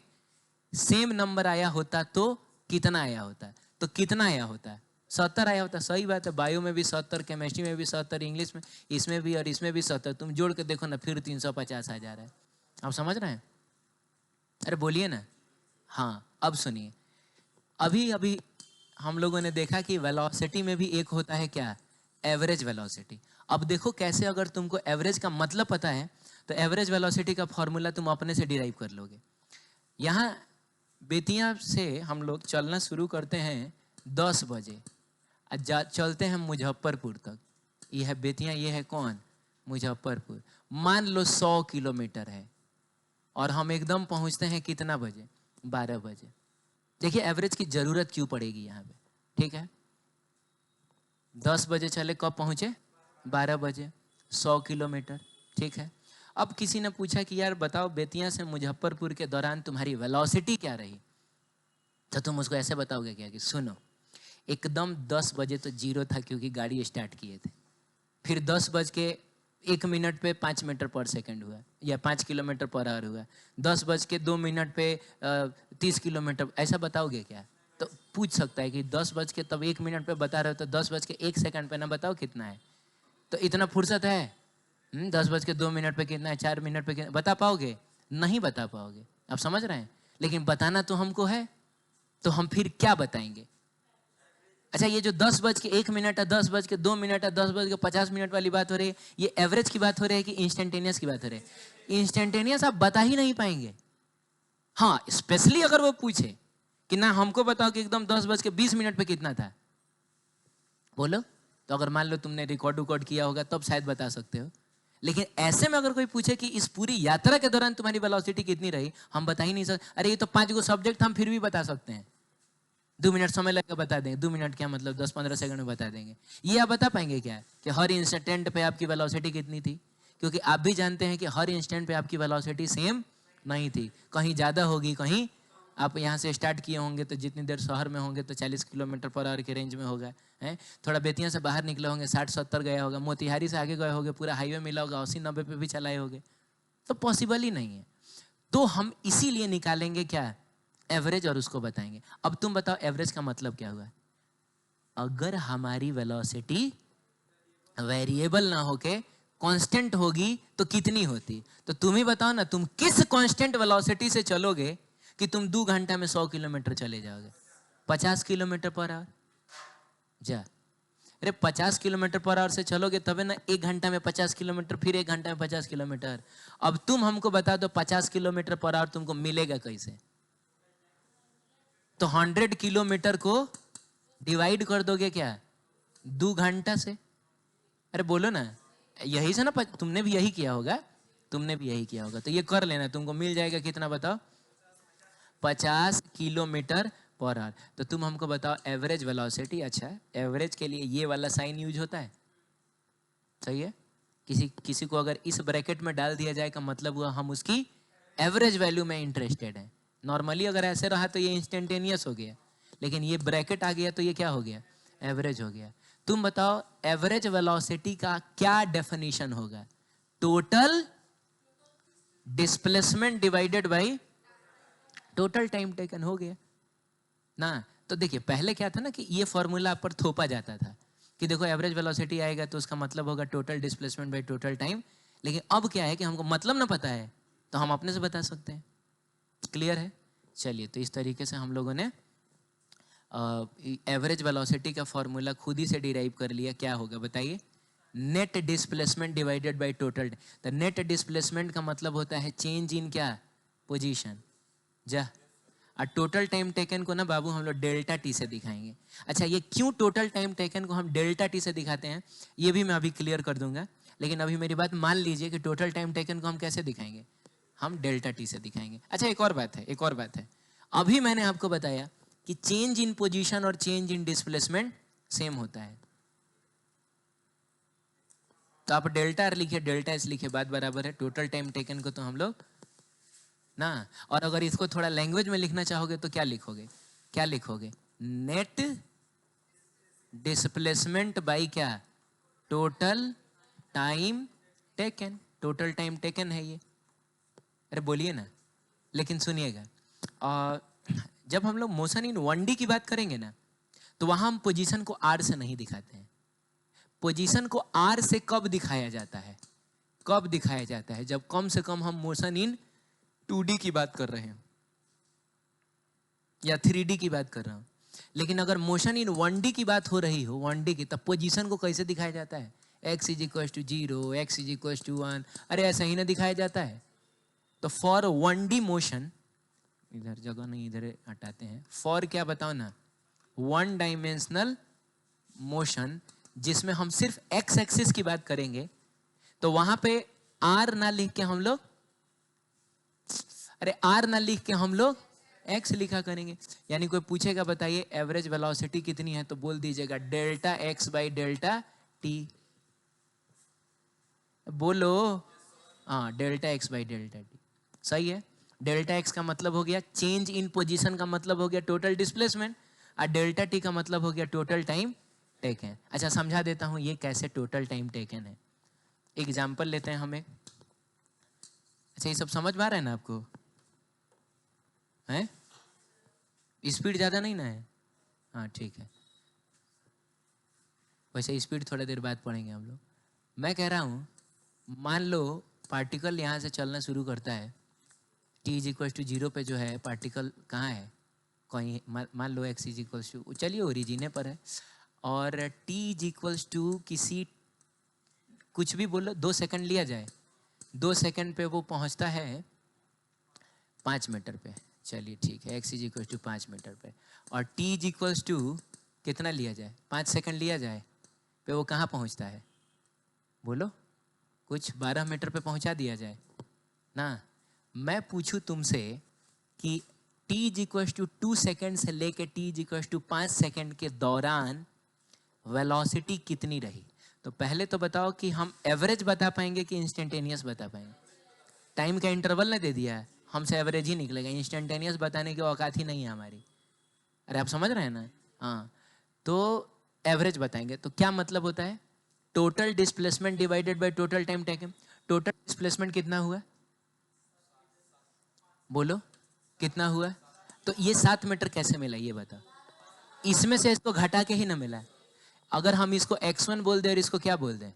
सेम नंबर आया होता तो कितना आया होता? तो कितना आया होता? 70 आया होता। सही बात है, बायो में भी 70, केमिस्ट्री में भी 70, इंग्लिश में इसमें भी और इसमें भी 70, तुम जोड़ के देखो ना फिर 350 आ जा रहा है। आप समझ रहे हैं? अरे बोलिए ना। हाँ, अब सुनिए, अभी अभी हम लोगों ने देखा कि वेलोसिटी में भी एक होता है क्या, एवरेज वेलोसिटी। अब देखो कैसे, अगर तुमको एवरेज का मतलब पता है तो एवरेज वेलोसिटी का फॉर्मूला तुम अपने से डिराइव कर लोगे। यहाँ बेतिया से हम लोग चलना शुरू करते हैं 10 बजे, चलते हैं मुजफ्फरपुर तक। ये है बेतिया, ये है कौन, मुजफ्फरपुर। मान लो 100 किलोमीटर है, और हम एकदम पहुंचते हैं कितना बजे, 12 बजे। देखिए एवरेज की जरूरत क्यों पड़ेगी यहाँ पे। ठीक है, 10 बजे चले, कब पहुंचे, 12 बजे, 100 किलोमीटर। ठीक है, अब किसी ने पूछा कि यार बताओ बेतिया से मुजफ्फरपुर के दौरान तुम्हारी वेलोसिटी क्या रही, तो तुम उसको ऐसे बताओगे क्या कि सुनो, एकदम 10 बजे तो जीरो था क्योंकि गाड़ी स्टार्ट किए थे, फिर 10 बज के 1 मिनट पे 5 मीटर पर सेकंड हुआ, या 5 किलोमीटर पर आवर हुआ, 10 बज के 2 मिनट पे 30 किलोमीटर, ऐसा बताओगे क्या? तो पूछ सकता है कि 10 बज के तब 1 मिनट पे बता रहे हो तो 10 बज के 1 सेकंड पे ना बताओ कितना है। तो इतना फुर्सत है 10 बज के 2 मिनट पे कितना है, 4 मिनट पे कितना, बता पाओगे? नहीं बता पाओगे। आप समझ रहे हैं? लेकिन बताना तो हमको है, तो हम फिर क्या बताएंगे? अच्छा, ये जो 10 बज के 1 मिनट है, 10 बज के 2 मिनट है, 10 बज के 50 मिनट वाली बात हो रही है, ये एवरेज की बात हो रही है कि इंस्टेंटेनियस की बात हो रही है? इंस्टेंटेनियस आप बता ही नहीं पाएंगे। हाँ, स्पेशली अगर वो पूछे कि ना हमको बताओ कि एकदम 10 बज के 20 मिनट पे कितना था, बोलो। तो अगर मान लो तुमने रिकॉर्ड किया होगा तब शायद बता सकते हो। लेकिन ऐसे में अगर कोई पूछे कि इस पूरी यात्रा के दौरान तुम्हारी वेलोसिटी कितनी रही, हम बता ही नहीं सकते। अरे ये तो 5 गो सब्जेक्ट, हम फिर भी बता सकते हैं। 2 मिनट समय लगकर बता देंगे। 2 मिनट क्या मतलब 10-15 सेकंड में बता देंगे। ये आप बता पाएंगे क्या कि हर इंस्टेंट पे आपकी वेलोसिटी कितनी थी? क्योंकि आप भी जानते हैं कि हर इंस्टेंट पे आपकी वेलोसिटी सेम नहीं थी, कहीं ज़्यादा होगी, कहीं आप यहाँ से स्टार्ट किए होंगे तो जितनी देर शहर में होंगे तो 40 किलोमीटर पर आवर के रेंज में होगा, है। थोड़ा बेतिया से बाहर निकले होंगे 60-70 गया होगा, मोतिहारी से आगे गए होंगे पूरा हाईवे मिला होगा 80-90 पे भी चलाए होंगे। तो पॉसिबल ही नहीं है। तो हम इसीलिए निकालेंगे क्या, एवरेज, और उसको बताएंगे। अब तुम बताओ एवरेज का मतलब क्या हुआ? अगर हमारी वेलोसिटी वेरिएबल ना होके कांस्टेंट होगी तो कितनी होती? तो तुम ही बताओ ना, तुम किस कांस्टेंट वेलोसिटी से चलोगे कि तुम 2 घंटा में 100 किलोमीटर चले जाओगे? 50 किलोमीटर पर आवर। जा, अरे 50 किलोमीटर पर आवर से चलोगे तबे ना 1 घंटा में 50 किलोमीटर, फिर 1 घंटा में 50 किलोमीटर। अब तुम हमको बता दो 50 किलोमीटर पर आवर तुमको मिलेगा कैसे? तो 100 किलोमीटर को डिवाइड कर दोगे क्या 2 घंटा से? अरे बोलो ना, यही से ना, तुमने भी यही किया होगा, तुमने भी यही किया होगा। तो ये कर लेना, तुमको मिल जाएगा कितना बताओ? 50 किलोमीटर पर आवर। तो तुम हमको बताओ एवरेज वेलोसिटी। अच्छा, एवरेज के लिए ये वाला साइन यूज होता है, सही है। किसी को अगर इस ब्रैकेट में डाल दिया जाए का मतलब हुआ हम उसकी एवरेज वैल्यू में इंटरेस्टेड है। नॉर्मली अगर ऐसे रहा तो ये इंस्टेंटेनियस हो गया, लेकिन ये ब्रैकेट आ गया तो ये क्या हो गया, एवरेज हो गया। तुम बताओ एवरेज वेलोसिटी का क्या डेफिनेशन होगा? Total displacement divided by total time taken, हो गया ना। तो देखिए पहले क्या था ना कि ये फॉर्मूला पर थोपा जाता था कि देखो एवरेज वेलोसिटी आएगा तो उसका मतलब होगा total displacement bye total time. लेकिन अब क्या है कि हमको मतलब ना पता है तो हम अपने से बता सकते हैं। क्लियर है? चलिए, तो इस तरीके से हम लोगों ने एवरेज वेलोसिटी का फॉर्मूला खुद ही से डिराइव कर लिया। क्या होगा बताइए? Net displacement divided by total. तो नेट डिस्प्लेसमेंट का मतलब होता है चेंज इन क्या, पोजीशन। जा, और टोटल टाइम टेकन को ना बाबू हम लोग डेल्टा टी से दिखाएंगे। अच्छा, ये क्यों टोटल टाइम टेकन को हम डेल्टा टी से दिखाते हैं ये भी मैं अभी क्लियर कर दूंगा। लेकिन अभी मेरी बात मान लीजिए कि टोटल टाइम टेकन को हम कैसे दिखाएंगे, हम डेल्टा टी से दिखाएंगे। अच्छा, एक और बात है, अभी मैंने आपको बताया कि चेंज इन पोजीशन और चेंज इन डिस्प्लेसमेंट सेम होता है। तो आप डेल्टा आर लिखिए, डेल्टा एस लिखिए, बात बराबर है। टोटल टाइम टेकन को तो हम लोग ना, और अगर इसको थोड़ा लैंग्वेज में लिखना चाहोगे तो क्या लिखोगे, क्या लिखोगे? नेट डिस्प्लेसमेंट बाई क्या, total time taken. Total time taken है ये। अरे बोलिए ना, लेकिन सुनिएगा, जब हम लोग मोशन इन 1D की बात करेंगे ना तो वहां हम पोजीशन को आर से नहीं दिखाते हैं। पोजीशन को आर से कब दिखाया जाता है, कब दिखाया जाता है? जब कम से कम हम मोशन इन 2D की बात कर रहे हैं या 3D की बात कर रहा हूं। लेकिन अगर मोशन इन 1D की बात हो रही हो, 1D की, तब पोजीशन को कैसे दिखाया जाता है? x is equal to 0, x is equal to 1। अरे ऐसा ही ना दिखाया जाता है। तो फॉर 1D मोशन, इधर जगह नहीं, इधर हटाते हैं। फॉर क्या बताओ ना, 1 डायमेंशनल मोशन, जिसमें हम सिर्फ x एक्सिस की बात करेंगे, तो वहां पे r ना लिख के हम लोग, अरे r ना लिख के हम लोग x लिखा करेंगे। यानी कोई पूछेगा बताइए एवरेज वेलोसिटी कितनी है, तो बोल दीजिएगा delta x by delta T. बोलो, हाँ, delta x by delta T, सही है। डेल्टा x का मतलब हो गया चेंज इन पोजीशन, का मतलब हो गया टोटल डिस्प्लेसमेंट, और डेल्टा टी का मतलब हो गया टोटल टाइम टेकन। अच्छा, समझा देता हूं ये कैसे टोटल टाइम टेकन है। एग्जाम्पल लेते हैं हमें। अच्छा, ये सब समझ में आ रहा है ना आपको? है स्पीड ज्यादा नहीं ना है? हाँ ठीक है, वैसे स्पीड थोड़ा देर बाद पढ़ेंगे हम लोग। मैं कह रहा हूँ, मान लो पार्टिकल यहाँ से चलना शुरू करता है, t इज इक्वल टू 0 पे जो है पार्टिकल कहाँ है, कहीं मान लो x इज इक्वल टू, चलिए ओरिजिने पर है, और t इज इक्वल टू किसी कुछ भी बोलो 2 सेकंड लिया जाए, 2 सेकंड पे वो पहुँचता है 5 मीटर पे। चलिए ठीक है, x is equal to 5 metre पे, और t इज इक्वल टू कितना लिया जाए, 5 सेकंड लिया जाए पे वो कहाँ पहुँचता है, बोलो कुछ 12 मीटर पे पहुँचा दिया जाए ना। मैं पूछूं तुमसे कि t is equal to 2 second से लेके t is equal to 5 second के दौरान वेलोसिटी कितनी रही, तो पहले तो बताओ कि हम एवरेज बता पाएंगे कि इंस्टेंटेनियस बता पाएंगे। टाइम का इंटरवल ना दे दिया है, हमसे एवरेज ही निकलेगा, इंस्टेंटेनियस बताने की औकात ही नहीं है हमारी। अरे आप समझ रहे हैं ना। हाँ, तो एवरेज बताएंगे, तो क्या मतलब होता है, total displacement divided by total time taken. Total displacement कितना हुआ, बोलो कितना हुआ। तो ये 7 मीटर कैसे मिला ये बता, इसमें से इसको घटा के ही ना मिला। अगर हम इसको x1 बोल दें और इसको क्या बोल दें,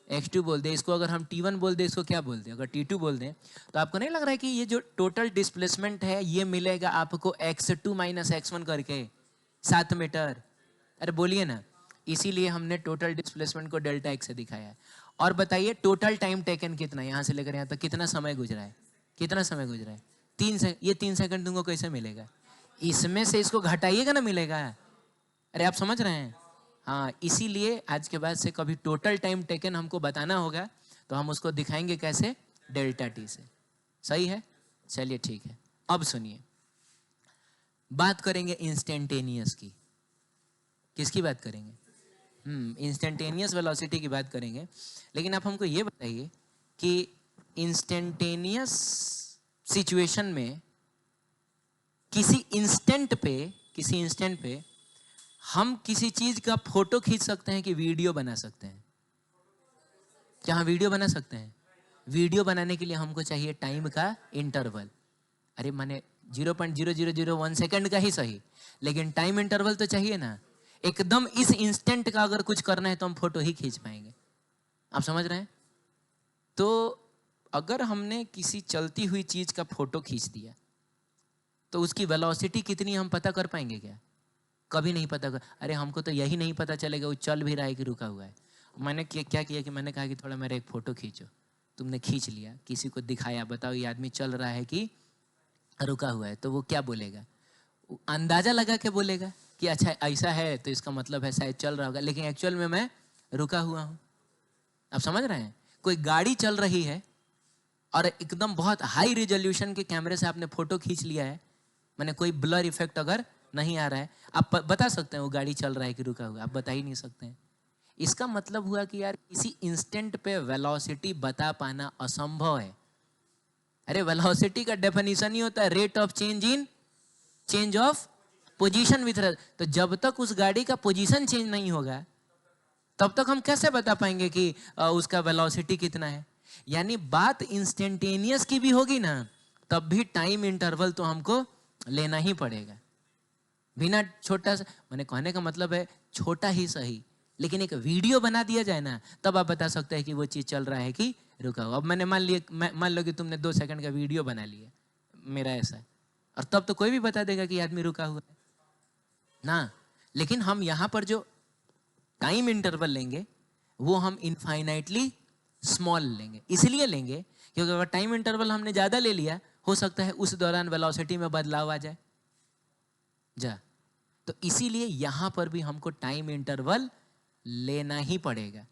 x2 बोल दें, इसको अगर हम t1 बोल दें, इसको क्या बोल दें, अगर t2 बोल दें, तो आपको नहीं लग रहा है कि ये जो टोटल डिस्प्लेसमेंट है ये मिलेगा आपको x2 माइनस x1 करके 7 मीटर। अरे बोलिए ना, इसीलिए हमने टोटल डिस्प्लेसमेंट को डेल्टा x से दिखाया है। और बताइए टोटल टाइम टेकन कितना, यहाँ से लेकर यहाँ तक कितना समय गुजरा है, कितना समय गुजरा है, 3 सेकंड। ये 3 सेकंड तुमको कैसे मिलेगा, इसमें से इसको घटाइएगा ना मिलेगा। अरे आप समझ रहे हैं। हाँ, इसीलिए आज के बाद से कभी टोटल टाइम टेकन हमको बताना होगा तो हम उसको दिखाएंगे कैसे, डेल्टा टी से। सही है, चलिए ठीक है। अब सुनिए, बात करेंगे इंस्टेंटेनियस की। किसकी बात करेंगे, इंस्टेंटेनियस वेलोसिटी की बात करेंगे। लेकिन आप हमको ये बताइए कि इंस्टेंटेनियस सिचुएशन में किसी इंस्टेंट पे हम किसी चीज का फोटो खींच सकते हैं कि वीडियो बना सकते हैं। क्या हम वीडियो बना सकते हैं। वीडियो बनाने के लिए हमको चाहिए टाइम का इंटरवल। अरे माने 0.0001 सेकंड का ही सही, लेकिन टाइम इंटरवल तो चाहिए ना। एकदम इस इंस्टेंट का अगर कुछ करना है तो हम फोटो ही खींच पाएंगे। आप समझ रहे हैं। तो अगर हमने किसी चलती हुई चीज का फोटो खींच दिया तो उसकी वेलोसिटी कितनी हम पता कर पाएंगे क्या, कभी नहीं पता कर। अरे हमको तो यही नहीं पता चलेगा वो चल भी रहा है कि रुका हुआ है। मैंने क्या किया कि मैंने कहा कि थोड़ा मेरा एक फ़ोटो खींचो, तुमने खींच लिया, किसी को दिखाया, बताओ ये आदमी चल रहा है कि रुका हुआ है, तो वो क्या बोलेगा, अंदाज़ा लगा के बोलेगा कि अच्छा ऐसा है तो इसका मतलब है शायद चल रहा होगा, लेकिन एक्चुअल में मैं रुका हुआ हूँ। आप समझ रहे हैं। कोई गाड़ी चल रही है और एकदम बहुत हाई रिजोल्यूशन के कैमरे से आपने फ़ोटो खींच लिया है, मैंने कोई ब्लर इफेक्ट अगर नहीं आ रहा है, आप बता सकते हैं वो गाड़ी चल रहा है कि रुका हुआ, आप बता ही नहीं सकते हैं। इसका मतलब हुआ कि यार किसी इंस्टेंट पे वेलोसिटी बता पाना असंभव है। अरे वेलोसिटी का डेफिनेशन ही होता है rate of change of position with, तो जब तक उस गाड़ी का पोजीशन चेंज नहीं होगा तब तक हम कैसे बता पाएंगे कि उसका वेलोसिटी कितना है। यानी बात इंस्टेंटेनियस की भी होगी ना, तब भी टाइम इंटरवल तो हमको लेना ही पड़ेगा। बिना छोटा सा, मैंने कहने का मतलब है छोटा ही सही, लेकिन एक वीडियो बना दिया जाए ना, तब आप बता सकते हैं कि वो चीज़ चल रहा है कि रुका हुआ। अब मैंने मान लो कि तुमने 2 सेकंड का वीडियो बना लिया मेरा ऐसा, और तब तो कोई भी बता देगा कि आदमी रुका हुआ है ना। लेकिन हम यहाँ पर जो टाइम इंटरवल लेंगे वो हम इनफाइनाइटली स्मॉल लेंगे। इसलिए लेंगे क्योंकि अगर टाइम इंटरवल हमने ज़्यादा ले लिया, हो सकता है उस दौरान वेलोसिटी में बदलाव आ जाए तो इसीलिए यहां पर भी हमको टाइम इंटरवल लेना ही पड़ेगा,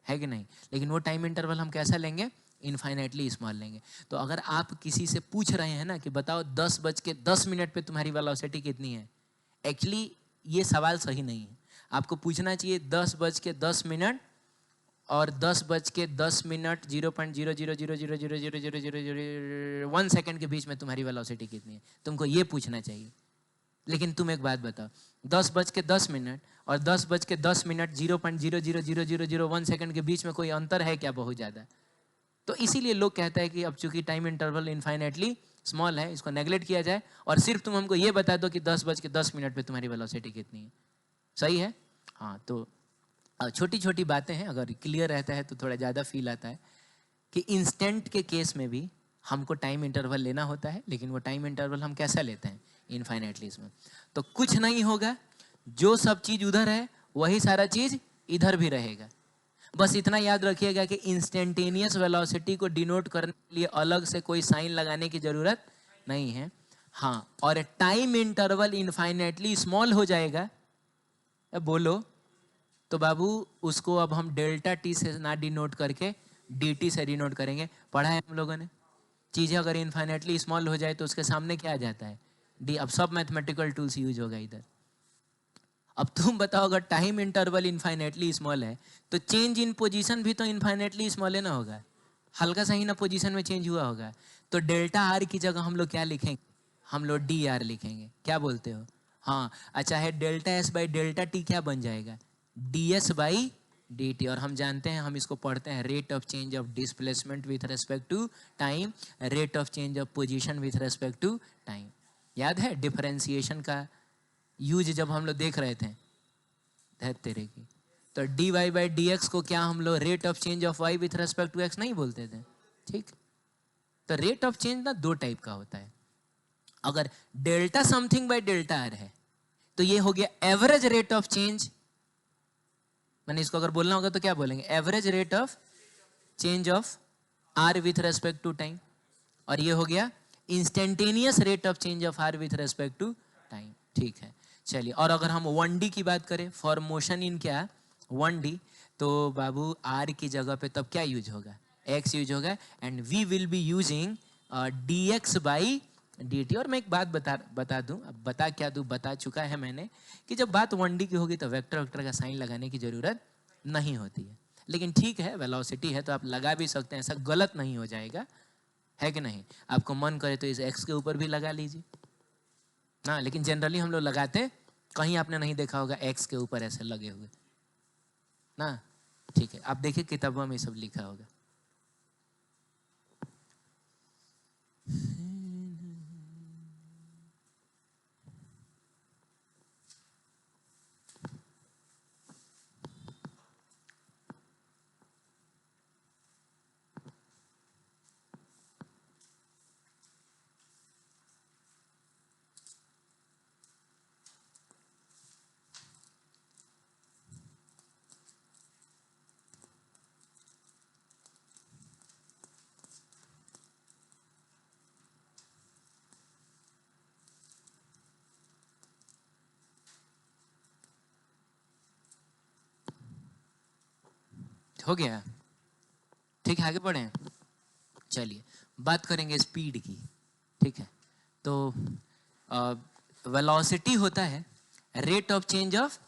है कि नहीं। लेकिन वो टाइम इंटरवल हम कैसा लेंगे, इनफाइनाइटली स्मॉल लेंगे। तो अगर आप किसी से पूछ रहे हैं ना कि बताओ 10:10 पे तुम्हारी वेलोसिटी कितनी है, एक्चुअली ये सवाल सही नहीं है। आपको पूछना चाहिए 10:10 और 10:10 0.0000000001 सेकंड के बीच में तुम्हारी वेलोसिटी कितनी है, तुमको ये पूछना चाहिए। लेकिन तुम एक बात बताओ, 10:10 और 10:10 0.000001 सेकंड के बीच में कोई अंतर है क्या बहुत ज़्यादा। तो इसीलिए लोग कहते हैं कि अब चूंकि टाइम इंटरवल इनफाइनाइटली स्मॉल है, इसको नेगलेक्ट किया जाए और सिर्फ तुम हमको ये बता दो कि 10:10 पे तुम्हारी वेलोसिटी कितनी है। सही है? हाँ, तो छोटी छोटी बातें हैं, अगर क्लियर रहता है तो थोड़ा ज़्यादा फील आता है कि इंस्टेंट के केस में भी हमको टाइम इंटरवल लेना होता है, लेकिन वो टाइम इंटरवल हम कैसा लेते हैं? इनफाइनाइटली इसमें। तो कुछ नहीं होगा, जो सब चीज़ उधर है वही सारा चीज़ इधर भी रहेगा। बस इतना याद रखिएगा कि इंस्टेंटेनियस वेलोसिटी को डिनोट करने के लिए अलग से कोई साइन लगाने की ज़रूरत नहीं है। हाँ, और टाइम इंटरवल इनफाइनाइटली स्मॉल हो जाएगा, बोलो तो बाबू उसको अब हम डेल्टा टी से ना डिनोट करके डी टी से डिनोट करेंगे। पढ़ा है हम लोगों ने। चीज़ें अगर इनफाइनाइटली स्मॉल हो जाए तो उसके सामने क्या आ जाता है? डी। अब सब मैथमेटिकल टूल्स यूज होगा इधर। अब तुम बताओ, अगर टाइम इंटरवल इनफाइनाइटली स्मॉल है तो चेंज इन पोजीशन भी तो इनफाइनाइटली स्मॉल है ना होगा, हल्का सा ही ना पोजीशन में चेंज हुआ होगा। तो डेल्टा आर की जगह हम लोग क्या लिखेंगे? हम लोग डी आर लिखेंगे। क्या बोलते हो? हाँ, अच्छा है, delta S by delta T क्या बन जाएगा? D S by D T. और हम जानते हैं, हम इसको पढ़ते हैं, rate of change of displacement with respect to time, rate of change of position with respect to time. याद है डिफरेंशिएशन का यूज जब हम लोग देख रहे थे तेरे की, तो D Y by D X को क्या हम लोग rate of change of Y with respect to X नहीं बोलते थे? ठीक, तो रेट ऑफ चेंज ना दो टाइप का होता है। अगर delta something by delta R है तो ये हो गया एवरेज रेट ऑफ चेंज। मैंने इसको अगर बोलना होगा तो क्या बोलेंगे? Average rate of change of R with respect to time. और ये हो गया instantaneous rate of change of R with respect to time. ठीक है, चलिए। और अगर हम 1D की बात करें, फॉर मोशन इन क्या 1D, तो बाबू आर की जगह पे तब क्या यूज होगा? एक्स यूज होगा, and we will be using D X by D T. और मैं एक बात बता दूं, अब बता क्या दूं, बता चुका है मैंने कि जब बात 1D की होगी तो वेक्टर वेक्टर का साइन लगाने की जरूरत नहीं होती है। लेकिन ठीक है, वेलोसिटी है तो आप लगा भी सकते हैं, ऐसा गलत नहीं हो जाएगा, है कि नहीं? आपको मन करे तो इस एक्स के ऊपर भी लगा लीजिए ना, लेकिन जनरली हम लोग लगाते, कहीं आपने नहीं देखा होगा एक्स के ऊपर ऐसे लगे हुए ना। ठीक है, आप देखिए किताबों में सब लिखा होगा। हो गया? ठीक है, आगे बढ़े। चलिए, बात करेंगे स्पीड की। ठीक है, तो वेलोसिटी होता है rate of change of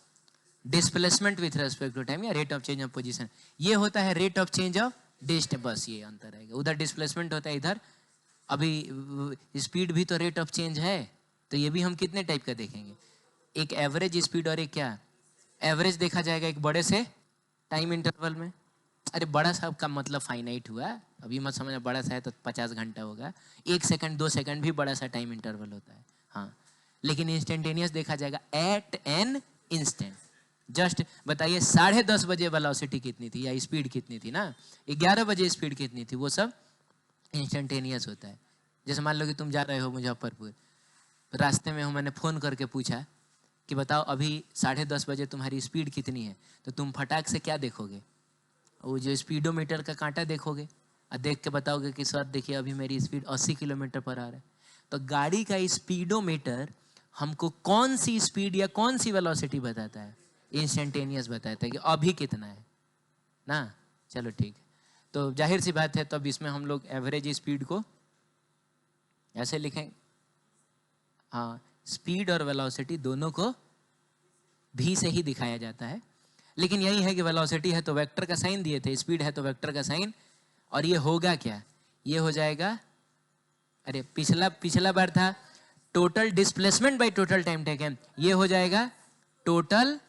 displacement with respect to time, या rate of change of position. ये होता है rate of change of distance, बस ये अंतर रहेगा। उधर डिस्प्लेसमेंट होता है, इधर अभी स्पीड भी तो रेट ऑफ चेंज है। तो ये भी हम कितने टाइप का देखेंगे? एक एवरेज स्पीड और एक क्या एवरेज देखा जाएगा एक बड़े से टाइम इंटरवल में। अरे बड़ा सा का मतलब फाइनाइट हुआ, अभी मत समझना बड़ा सा है तो 50 घंटा होगा। 1 सेकंड 2 सेकंड भी बड़ा सा टाइम इंटरवल होता है। हाँ, लेकिन इंस्टेंटेनियस देखा जाएगा एट एन इंस्टेंट। जस्ट बताइए 10:30 बजे वेलोसिटी कितनी थी या स्पीड कितनी थी ना, 11 बजे स्पीड कितनी थी, वो सब इंस्टेंटेनियस होता है। जैसे मान लो कि तुम जा रहे हो मुजफ्फरपुर, रास्ते में हूँ, मैंने फ़ोन करके पूछा कि बताओ अभी 10:30 बजे तुम्हारी स्पीड कितनी है, तो तुम फटाक से क्या देखोगे? वो जो स्पीडोमीटर का कांटा देखोगे और देख के बताओगे कि सर देखिए अभी मेरी स्पीड 80 किलोमीटर पर आ रहा है। तो गाड़ी का स्पीडोमीटर हमको कौन सी स्पीड या कौन सी वेलोसिटी बताता है? इंस्टेंटेनियस बताता है कि अभी कितना है ना। चलो ठीक है, तो जाहिर सी बात है, तब इसमें हम लोग एवरेज स्पीड को ऐसे लिखेंगे। हाँ, स्पीड और वेलोसिटी दोनों को भी से ही दिखाया जाता है, लेकिन यही है कि वेलोसिटी है तो वेक्टर का साइन दिए थे, स्पीड है तो वेक्टर का साइन। और ये होगा क्या? ये हो जाएगा, अरे पिछला बार था total displacement bye total time taken, ये हो जाएगा टोटल,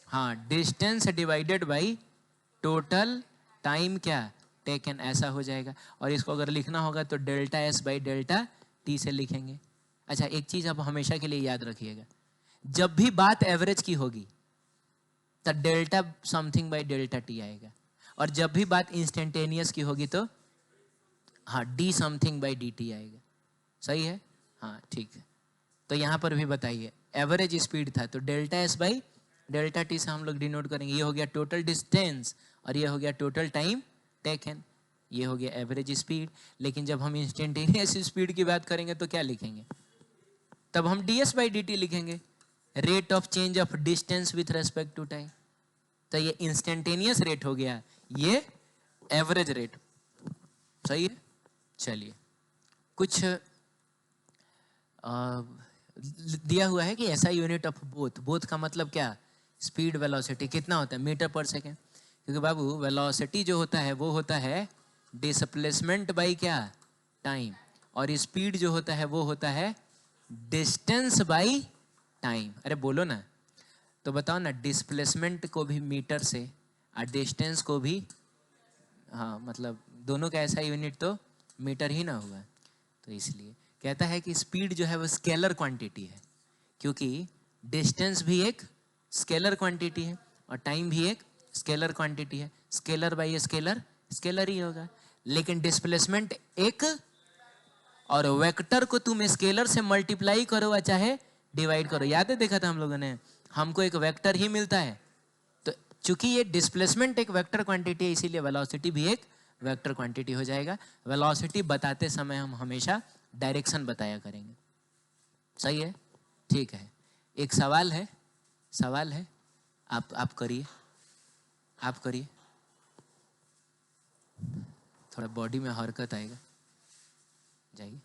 हाँ, distance divided by total time क्या टेकन, ऐसा हो जाएगा। और इसको अगर लिखना होगा तो delta S by delta T से लिखेंगे। अच्छा, एक चीज आप हमेशा के लिए याद रखिएगा, जब भी बात एवरेज की होगी तो delta something by delta T आएगा, और जब भी बात इंस्टेंटेनियस की होगी तो हाँ D something bye D T आएगा। सही है? हाँ ठीक है। तो यहाँ पर भी बताइए, एवरेज स्पीड था तो delta S by delta T से हम लोग डिनोट करेंगे। ये हो गया टोटल डिस्टेंस और ये हो गया टोटल टाइम टेकन, ये हो गया एवरेज स्पीड। लेकिन जब हम इंस्टेंटेनियस स्पीड की बात करेंगे तो क्या लिखेंगे? तब हम D S by D T लिखेंगे, rate of change of distance with respect to time. तो ये इंस्टेंटेनियस रेट हो गया, ये एवरेज रेट। सही है? चलिए, कुछ दिया हुआ है कि ऐसा यूनिट ऑफ बोथ, बोथ का मतलब क्या? स्पीड वेलोसिटी कितना होता है? मीटर पर सेकेंड। क्योंकि बाबू वेलोसिटी जो होता है वो होता है डिस्प्लेसमेंट बाई क्या? टाइम। और स्पीड जो होता है वो होता है डिस्टेंस बाई टाइम। अरे बोलो ना, तो बताओ ना, डिस्प्लेसमेंट को भी मीटर से और डिस्टेंस को भी, हाँ मतलब दोनों का ऐसा यूनिट तो मीटर ही ना हुआ। तो इसलिए कहता है कि स्पीड जो है वो स्केलर क्वांटिटी है, क्योंकि डिस्टेंस भी एक स्केलर क्वांटिटी है और टाइम भी एक स्केलर क्वांटिटी है। स्केलर बाई स्केलर स्केलर ही होगा। लेकिन डिस्प्लेसमेंट एक, और वेक्टर को तुम स्केलर से मल्टीप्लाई करो या चाहे डिवाइड करो। याद है, देखा था हम लोगों ने, हमको एक वेक्टर ही मिलता है। तो चूंकि ये डिस्प्लेसमेंट एक वेक्टर क्वांटिटी है, इसीलिए वेलोसिटी भी एक वेक्टर क्वांटिटी हो जाएगा। वेलोसिटी बताते समय हम हमेशा डायरेक्शन बताया करेंगे। सही है? ठीक है। एक सवाल है, सवाल है, आप करिए, आप करिए, थोड़ा बॉडी में हरकत आएगा। जाइए।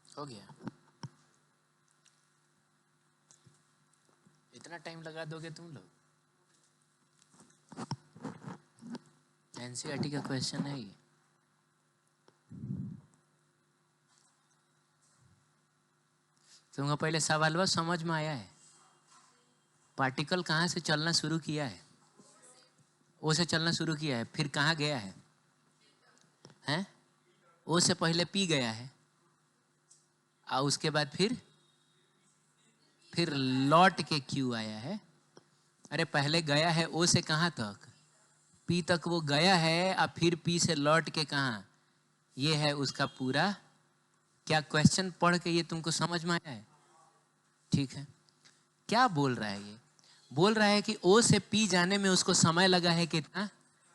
हो गया। इतना टाइम लगा दोगे तुम लोग? एनसीईआरटी का क्वेश्चन है ये। तुमको पहले सवाल समझ में आया है? पार्टिकल कहाँ से चलना शुरू किया है? ओ से चलना शुरू किया है, फिर कहाँ गया है? हैं? ओ से पहले पी गया है और उसके बाद फिर लौट के क्यू आया है। अरे पहले गया है ओ से कहाँ तक? पी तक वो गया है, और फिर पी से लौट के कहाँ? ये है उसका पूरा। क्या क्वेश्चन पढ़ के ये तुमको समझ में आया है? ठीक है। क्या बोल रहा है ये? बोल रहा है कि ओ से पी जाने में उसको समय लगा है कितना?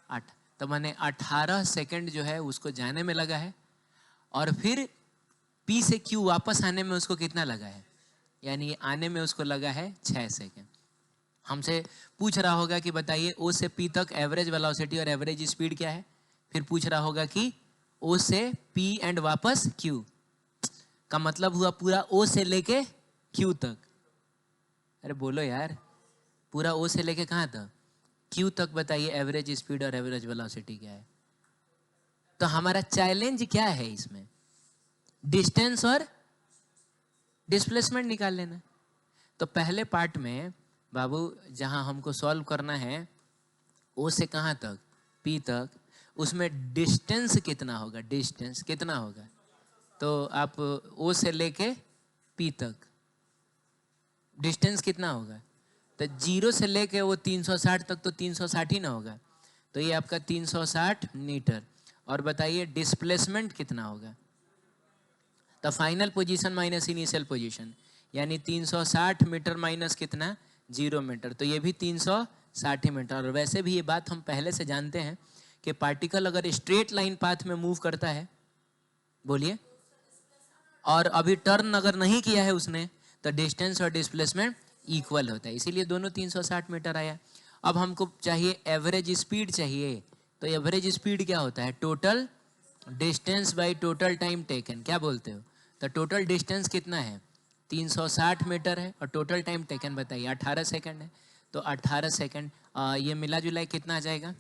8। तो मैंने 18 सेकंड जो है उसको जाने में लगा है, और फिर P से Q वापस आने में उसको कितना लगा है, यानी आने में उसको लगा है 6 सेकेंड। हमसे पूछ रहा होगा कि बताइए O से P तक एवरेज वेलोसिटी और एवरेज स्पीड क्या है। फिर पूछ रहा होगा कि O से P एंड वापस Q का मतलब हुआ पूरा O से लेके Q तक। अरे बोलो यार, पूरा O से लेके कहाँ तक, Q तक। बताइए एवरेज स्पीड और एवरेज वेलोसिटी क्या है। तो हमारा चैलेंज क्या है इसमें, डिस्टेंस और डिस्प्लेसमेंट निकाल लेना। तो पहले पार्ट में बाबू जहां हमको सॉल्व करना है O से कहां तक, P तक, उसमें डिस्टेंस कितना होगा, डिस्टेंस कितना होगा। तो आप O से लेके P तक डिस्टेंस कितना होगा, तो 0 से लेके वो 360 तक तो 360 ही ना होगा, तो ये आपका 360 मीटर। और बताइए डिस्प्लेसमेंट कितना होगा, तो final position minus initial position, यानी 360 मीटर माइनस कितना 0 मीटर, तो ये भी 360 मीटर। और वैसे भी ये बात हम पहले से जानते हैं कि पार्टिकल अगर स्ट्रेट लाइन पाथ में मूव करता है, बोलिए, और अभी टर्न अगर नहीं किया है उसने, तो डिस्टेंस और डिस्प्लेसमेंट इक्वल होता है, इसीलिए दोनों 360 मीटर आया। अब हमको चाहिए एवरेज स्पीड चाहिए, तो एवरेज स्पीड क्या होता है, total distance by total time taken, क्या बोलते हो। तो टोटल डिस्टेंस कितना है 360 मीटर है, और टोटल टाइम टेकन बताइए 18 सेकंड है, तो 18 सेकंड ये मिला जुला कितना आ जाएगा,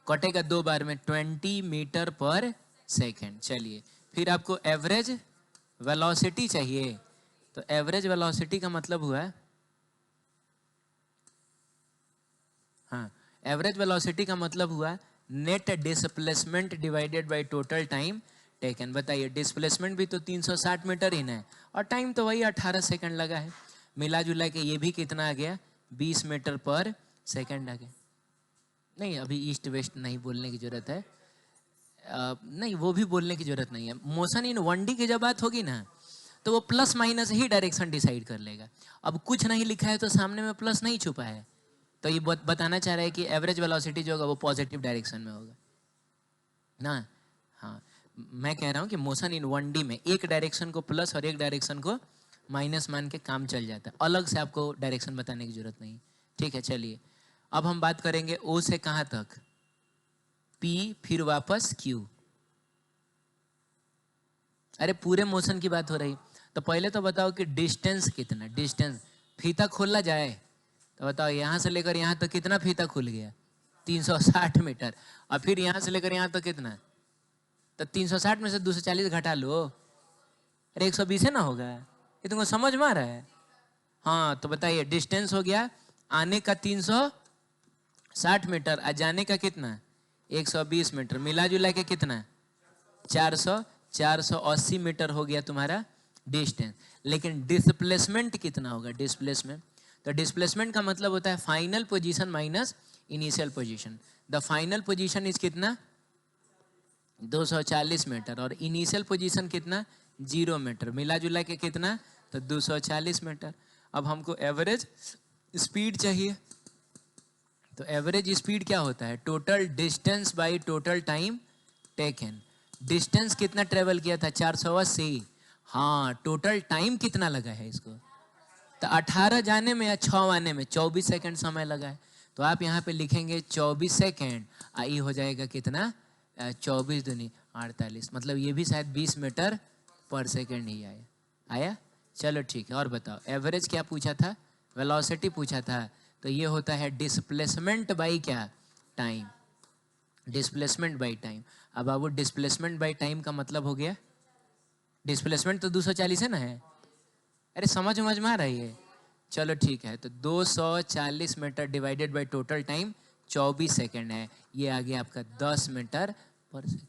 कटेगा 2 बार में 20 मीटर पर सेकंड। चलिए फिर आपको एवरेज वेलोसिटी चाहिए, तो एवरेज वेलोसिटी का मतलब हुआ, हाँ, एवरेज वेलोसिटी का मतलब हुआ net displacement divided by total time taken. बताइए डिस्प्लेसमेंट भी तो 360 मीटर ही है, और टाइम तो वही 18 सेकंड लगा है, मिला जुला के ये भी कितना आ गया 20 मीटर पर सेकंड आ गया। नहीं अभी ईस्ट वेस्ट नहीं बोलने की जरूरत है, नहीं वो भी बोलने की जरूरत नहीं है। मोशन इन 1D की जब बात होगी ना, तो वो प्लस माइनस ही डायरेक्शन डिसाइड कर लेगा। अब कुछ नहीं लिखा है तो सामने में प्लस नहीं छुपा है, तो ये बताना चाह रहा है कि एवरेज वेलोसिटी जो होगा वो पॉजिटिव डायरेक्शन में होगा ना। हाँ, मैं कह रहा हूँ कि मोशन इन 1D में एक डायरेक्शन को प्लस और एक डायरेक्शन को माइनस मान के काम चल जाता है, अलग से आपको डायरेक्शन बताने की जरूरत नहीं। ठीक है, चलिए अब हम बात करेंगे O से कहाँ तक, P फिर वापस Q। अरे पूरे मोशन की बात हो रही, तो पहले तो बताओ कि डिस्टेंस कितना, डिस्टेंस फीता खोला जाए तो बताओ यहाँ से लेकर यहाँ तक कितना फीता खुल गया 360 मीटर, और फिर यहाँ से लेकर यहाँ तक कितना, तो 360 में से 240 घटा लो, अरे 120 है ना होगा, ये तुमको समझ में आ रहा है। हाँ तो बताइए डिस्टेंस हो गया आने का 360 मीटर और जाने का कितना 120 मीटर, मिला जुला के कितना 480 मीटर हो गया तुम्हारा डिस्टेंस। लेकिन डिस्प्लेसमेंट कितना होगा, डिस्प्लेसमेंट, तो डिस्प्लेसमेंट का मतलब होता है final position minus initial position. The final position is कितना 240 मीटर, और इनिशियल पोजीशन कितना 0 मीटर, मिला जुला के कितना तो 240 मीटर। अब हमको एवरेज स्पीड चाहिए, तो एवरेज स्पीड क्या होता है total distance by total time taken. Distance कितना ट्रेवल किया था 480, हाँ टोटल टाइम कितना लगा है इसको, तो 18 जाने में या 6 आने में 24 सेकंड समय लगा है। तो आप यहाँ पे लिखेंगे 24 सेकंड, आई हो जाएगा कितना 24 दूनी 48, मतलब ये भी शायद 20 मीटर पर सेकंड ही आया। चलो ठीक है, और बताओ एवरेज क्या पूछा था, वेलोसिटी पूछा था, तो ये होता है डिस्प्लेसमेंट बाई क्या टाइम, डिस्प्लेसमेंट बाई टाइम। अब बाबू डिस्प्लेसमेंट बाई टाइम का मतलब हो गया, डिस्प्लेसमेंट तो 240 है ना है, अरे समझ में आ रही है। चलो ठीक है, तो 240 metre divided by total time 24 second है, ये आ गया आपका 10 मीटर पर सेकंड।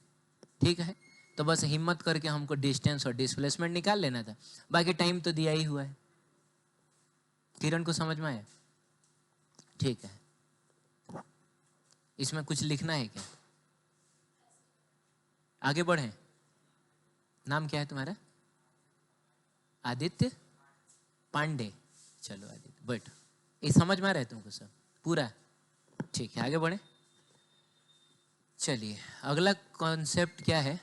ठीक है, तो बस हिम्मत करके हमको डिस्टेंस और डिस्प्लेसमेंट निकाल लेना था, बाकी टाइम तो दिया ही हुआ है। किरण को समझ में आया? ठीक है, इसमें कुछ लिखना है क्या, आगे बढ़े। नाम क्या है तुम्हारा? आदित्य पांडे। चलो आदित्य बैठो, ये समझ में आ रहा है तुमको सब पूरा? ठीक है, आगे बढ़े। चलिए अगला कॉन्सेप्ट क्या है,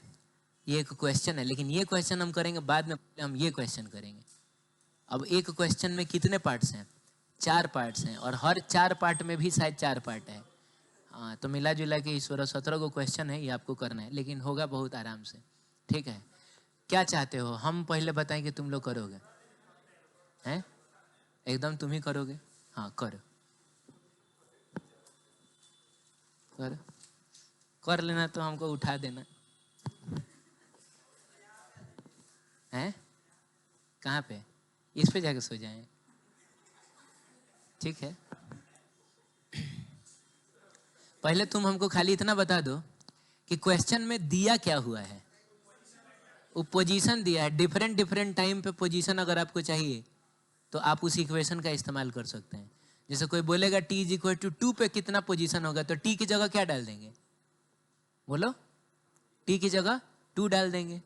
ये एक क्वेश्चन है, लेकिन ये क्वेश्चन हम करेंगे बाद में, हम ये क्वेश्चन करेंगे। अब एक क्वेश्चन में कितने पार्ट्स हैं? 4 पार्ट्स हैं, और हर 4 पार्ट में भी शायद 4 पार्ट है। हाँ, तो मिला जुला के 17 को क्वेश्चन है, ये आपको करना है, लेकिन होगा बहुत आराम से। ठीक है, क्या चाहते हो हम पहले बताएं कि तुम लोग करोगे? हैं? एकदम तुम ही करोगे? हाँ करो, कर कर लेना, तो हमको उठा देना। हैं? कहाँ पे? इस पे जाके सो जाएं। ठीक है, पहले तुम हमको खाली इतना बता दो कि क्वेश्चन में दिया क्या हुआ है। वो पोजीशन दिया है, डिफरेंट डिफरेंट टाइम पे पोजीशन अगर आपको चाहिए तो आप उस इक्वेशन का इस्तेमाल कर सकते हैं। जैसे कोई बोलेगा t इज इक्वल टू 2 पे कितना पोजीशन होगा, तो t की जगह क्या डाल देंगे? बोलो, t की जगह 2 डाल देंगे।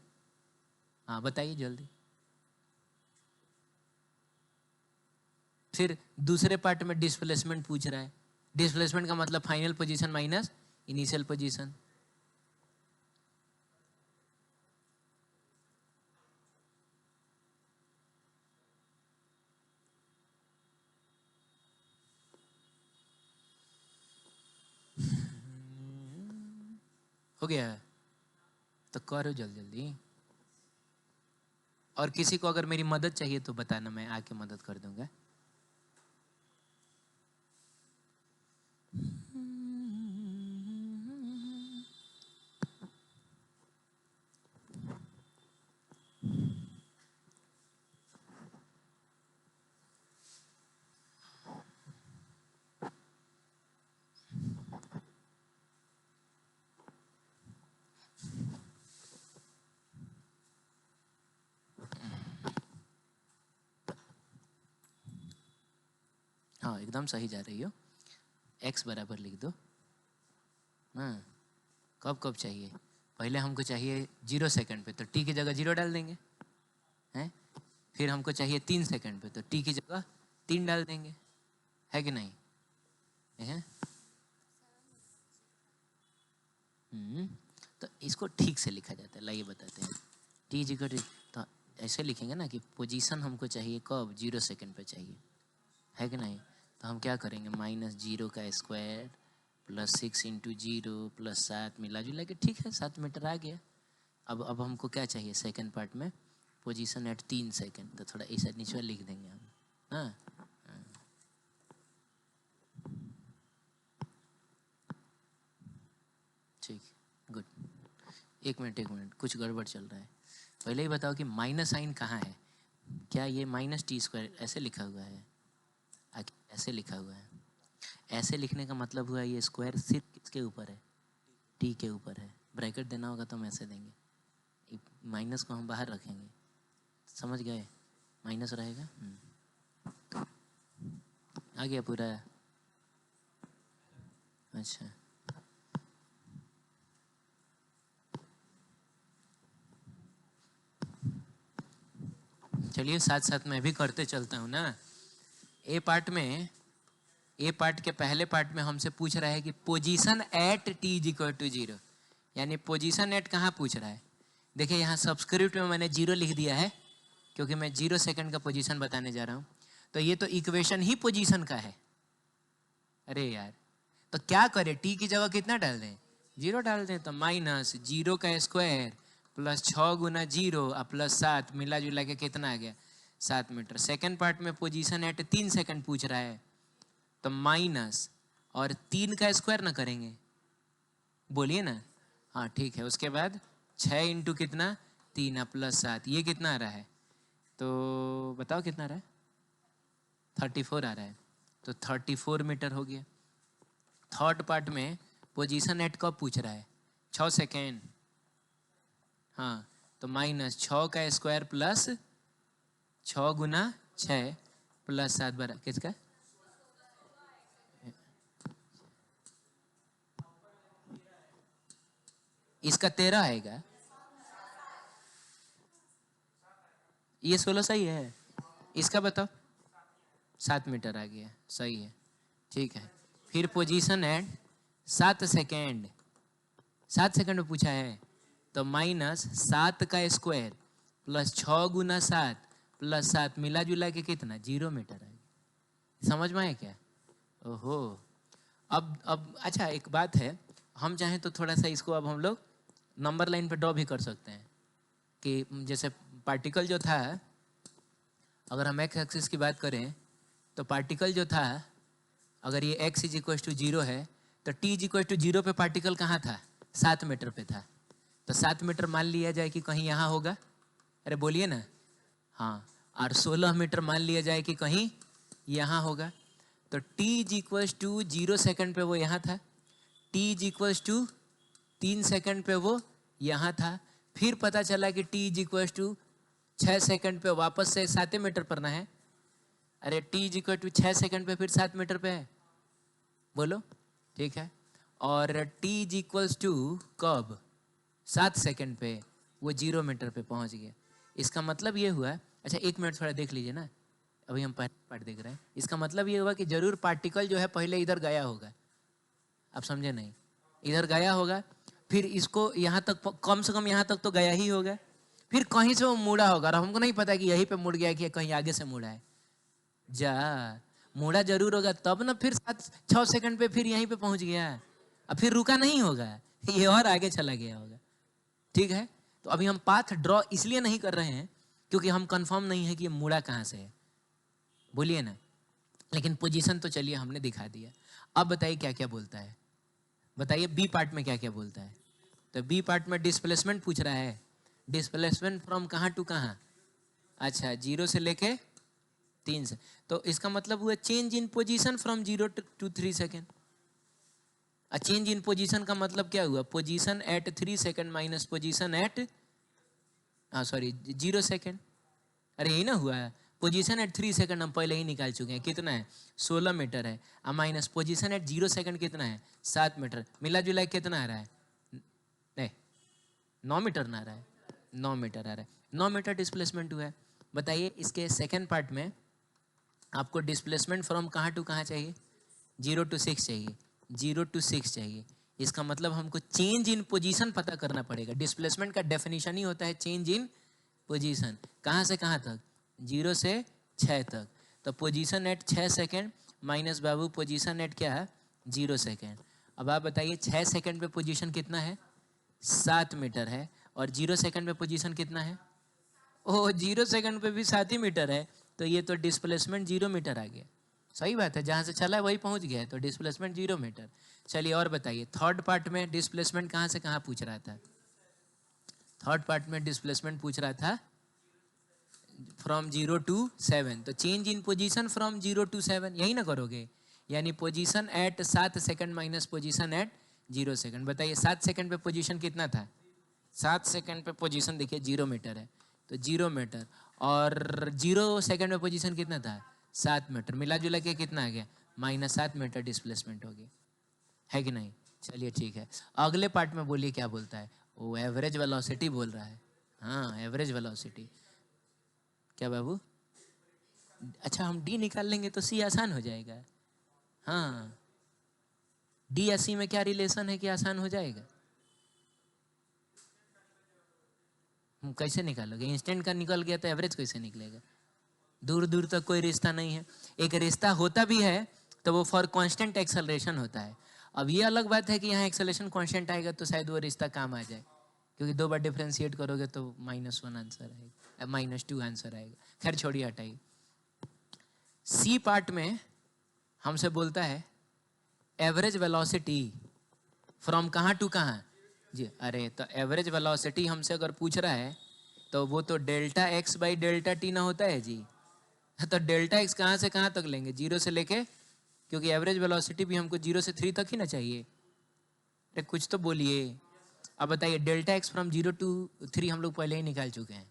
हाँ बताइए जल्दी। फिर दूसरे पार्ट में डिस्प्लेसमेंट पूछ रहा है। डिस्प्लेसमेंट का मतलब final position minus initial position. हो गया है तो करो जल्दी जल्दी। और किसी को अगर मेरी मदद चाहिए तो बताना, मैं आके मदद कर दूंगा। हाँ एकदम सही जा रही हो। x बराबर लिख दो। हाँ, कब कब चाहिए? पहले हमको चाहिए 0 सेकंड पे, तो t की जगह 0 डाल देंगे। हैं? फिर हमको चाहिए 3 सेकंड पे, तो t की जगह 3 डाल देंगे। है कि नहीं? है? तो इसको ठीक से लिखा जाता है, लाइए बताते हैं। t इज इक्वल टू, तो ऐसे लिखेंगे ना कि पोजीशन हमको चाहिए कब? 0 सेकंड पे चाहिए। है कि नहीं? तो हम क्या करेंगे, -0 का स्क्वायर प्लस 6 इंटू 0 प्लस 7 मिला जुला के, ठीक है 7 मीटर आ गया। अब हमको क्या चाहिए सेकंड पार्ट में? पोजीशन एट 3 सेकंड, तो थोड़ा ऐसा नीचे लिख देंगे हम। हाँ, ठीक, गुड। एक मिनट, कुछ गड़बड़ चल रहा है। पहले ही बताओ कि माइनस साइन कहाँ है? क्या ये -t² ऐसे लिखा हुआ है? ऐसे लिखा हुआ है। ऐसे लिखने का मतलब हुआ ये स्क्वायर सिर्फ किसके ऊपर है? t के ऊपर है। ब्रैकेट देना होगा तो हम ऐसे देंगे, माइनस को हम बाहर रखेंगे। समझ गए? माइनस रहेगा। आ गया पूरा? अच्छा, चलिए साथ साथ मैं भी करते चलता हूँ ना। ए पार्ट के पहले पार्ट में हमसे पूछ रहा है कि position at t is equal to 0, यानी पोजीशन एट कहाँ पूछ रहा है? देखिए यहाँ सब्सक्रिप्ट में मैंने 0 लिख दिया है, क्योंकि मैं 0 सेकंड का पोजीशन बताने जा रहा हूँ। तो ये तो इक्वेशन ही पोजीशन का है। अरे यार, तो क्या करें? t की जगह कितना डाल दें? 0 डाल दें। तो -0 का स्क्वायर प्लस 6 गुना 0 और प्लस 7 मिला जुला के कितना आ गया? 7 मीटर। सेकंड पार्ट में पोजीशन एट 3 सेकंड पूछ रहा है, तो माइनस और 3 का स्क्वायर ना करेंगे, बोलिए ना। हाँ ठीक है, उसके बाद 6 इंटू कितना? 3 प्लस 7, ये कितना आ रहा है? तो बताओ कितना आ रहा है? 34 आ रहा है। तो 34 मीटर हो गया। थर्ड पार्ट में पोजीशन एट कब पूछ रहा है? 6 सेकेंड। हाँ, तो -6 का स्क्वायर प्लस 6 गुना 6 प्लस 7 बरा किसका? इसका 13 आएगा। ये 16 सही है। इसका बताओ। 7 मीटर आ गया, सही है। ठीक है, फिर पोजीशन एट 7 सेकेंड। 7 सेकेंड में पूछा है, तो माइनस 7 का स्क्वायर प्लस 6 गुना 7 प्लस 7 मिला जुला के कितना 0 मीटर है। समझ में आया क्या? ओहो। अब अच्छा एक बात है, हम चाहें तो थोड़ा सा इसको अब हम लोग नंबर लाइन पे ड्रॉ भी कर सकते हैं कि जैसे पार्टिकल जो था, अगर हम एक्स एक्सिस की बात करें तो पार्टिकल जो था, अगर ये x इज इक्वल टू 0 है तो t इज इक्वल टू 0 पे पार्टिकल कहाँ था? 7 मीटर पे था। तो 7 मीटर मान लिया जाए कि कहीं यहाँ होगा, अरे बोलिए ना, हाँ। और 16 मीटर मान लिया जाए कि कहीं यहाँ होगा। तो t is equal to 0 second पे वो यहाँ था, t is equal to 3 second पे वो यहाँ था, फिर पता चला कि t is equal to 6 second पे वापस से 7 मीटर पर ना है। अरे t is equal to 6 second पे फिर 7 मीटर पे है, बोलो ठीक है। और t इज इक्वल टू कब 7 सेकेंड पे वो 0 मीटर पे पहुंच गया। इसका मतलब ये हुआ, अच्छा एक मिनट थोड़ा देख लीजिए ना, अभी हम पार्ट देख रहे हैं। इसका मतलब ये हुआ कि जरूर पार्टिकल जो है पहले इधर गया होगा, आप समझे नहीं, इधर गया होगा, फिर इसको यहाँ तक कम से कम यहाँ तक तो गया ही होगा, फिर कहीं से वो मुड़ा होगा और हमको नहीं पता कि यहीं पे मुड़ गया कि कहीं आगे से मुड़ा है। जा मुड़ा जरूर होगा तब ना फिर 7-6 सेकंड पे फिर यहीं पे पहुंच गया, अब फिर रुका नहीं होगा, ये और आगे चला गया होगा। ठीक है, तो अभी हम पाथ ड्रॉ इसलिए नहीं कर रहे हैं क्योंकि हम कंफर्म नहीं है कि ये मुड़ा कहाँ से है, बोलिए ना। लेकिन पोजीशन तो चलिए हमने दिखा दिया। अब बताइए क्या क्या बोलता है, बताइए बी पार्ट में क्या क्या बोलता है। तो बी पार्ट में डिस्प्लेसमेंट पूछ रहा है, डिस्प्लेसमेंट फ्रॉम कहाँ टू कहाँ, अच्छा 0 से लेके 3 से, तो इसका मतलब हुआ change in position from 0 to 3 second. Change in position का मतलब क्या हुआ, position at 3 second minus position at 0 second. अरे यही ना हुआ है, पोजीशन एट 3 सेकेंड हम पहले ही निकाल चुके हैं, कितना है 16 मीटर है, और माइनस पोजीशन एट 0 सेकेंड कितना है 7 मीटर, मिला जुला कितना आ रहा है, नहीं 9 मीटर ना आ रहा है, 9 मीटर आ रहा है, 9 मीटर डिस्प्लेसमेंट हुआ है। बताइए इसके सेकेंड पार्ट में आपको डिस्प्लेसमेंट फ्रॉम कहाँ टू कहाँ चाहिए, 0 to 6 चाहिए, 0 to 6 चाहिए। इसका मतलब हमको चेंज इन पोजीशन पता करना पड़ेगा। डिस्प्लेसमेंट का डेफिनेशन ही होता है चेंज इन पोजीशन, कहाँ से कहाँ तक, 0 से 6 तक। तो पोजीशन एट 6 सेकेंड माइनस बाबू पोजीशन एट क्या है 0 सेकेंड। अब आप बताइए 6 सेकेंड पे पोजीशन कितना है 7 मीटर है, और 0 सेकेंड पे पोजीशन कितना है, ओह 0 सेकेंड पे भी 7 ही मीटर है, तो ये तो डिस्प्लेसमेंट 0 मीटर आ गया। सही बात है, जहाँ से चला है वही पहुँच गया है, तो डिस्प्लेसमेंट 0 मीटर। चलिए और बताइए थर्ड पार्ट में डिस्प्लेसमेंट कहाँ से कहाँ पूछ रहा था, थर्ड पार्ट में डिस्प्लेसमेंट पूछ रहा था फ्रॉम 0 to 7, तो change in position from 0 to 7 यही ना करोगे, यानी position at 7 second minus position at 0 second. बताइए 7 सेकेंड पे पोजीशन कितना था, 7 सेकेंड पे पोजीशन देखिए 0 मीटर है, तो 0 मीटर, और 0 सेकेंड में पोजीशन कितना था 7 मीटर, मिला जुला के कितना आ गया -7 मीटर डिस्प्लेसमेंट हो गया, है कि नहीं। चलिए ठीक है, अगले पार्ट में बोलिए क्या बोलता है, वो एवरेज वेलोसिटी बोल रहा है। हाँ एवरेज वेलोसिटी, क्या बाबू, अच्छा हम डी निकाल लेंगे तो सी आसान हो जाएगा। हाँ डी या सी में क्या रिलेशन है कि आसान हो जाएगा, कैसे निकालोगे, इंस्टेंट का निकल गया तो एवरेज कैसे निकलेगा, दूर दूर तक कोई रिश्ता नहीं है। एक रिश्ता होता भी है तो वो फॉर कांस्टेंट एक्सेलरेशन होता है। अब ये अलग बात है कि यहाँ एक्सेलरेशन कांस्टेंट आएगा तो शायद वो रिश्ता काम आ जाए, क्योंकि 2 बार डिफ्रेंशिएट करोगे तो -1 आंसर आएगा, -2 आंसर आएगा। खैर छोड़िए हटाइए। सी पार्ट में हमसे बोलता है एवरेज वेलोसिटी फ्रॉम कहाँ टू कहाँ जी। अरे तो एवरेज वेलोसिटी हमसे अगर पूछ रहा है तो वो तो delta x by delta T ना होता है जी। तो डेल्टा एक्स कहाँ से कहाँ तक लेंगे, 0 से लेके, क्योंकि एवरेज वेलोसिटी भी हमको 0 से 3 तक ही ना चाहिए। अरे कुछ तो बोलिए। अब बताइए डेल्टा एक्स फ्रॉम 0 to 3 हम लोग पहले ही निकाल चुके हैं।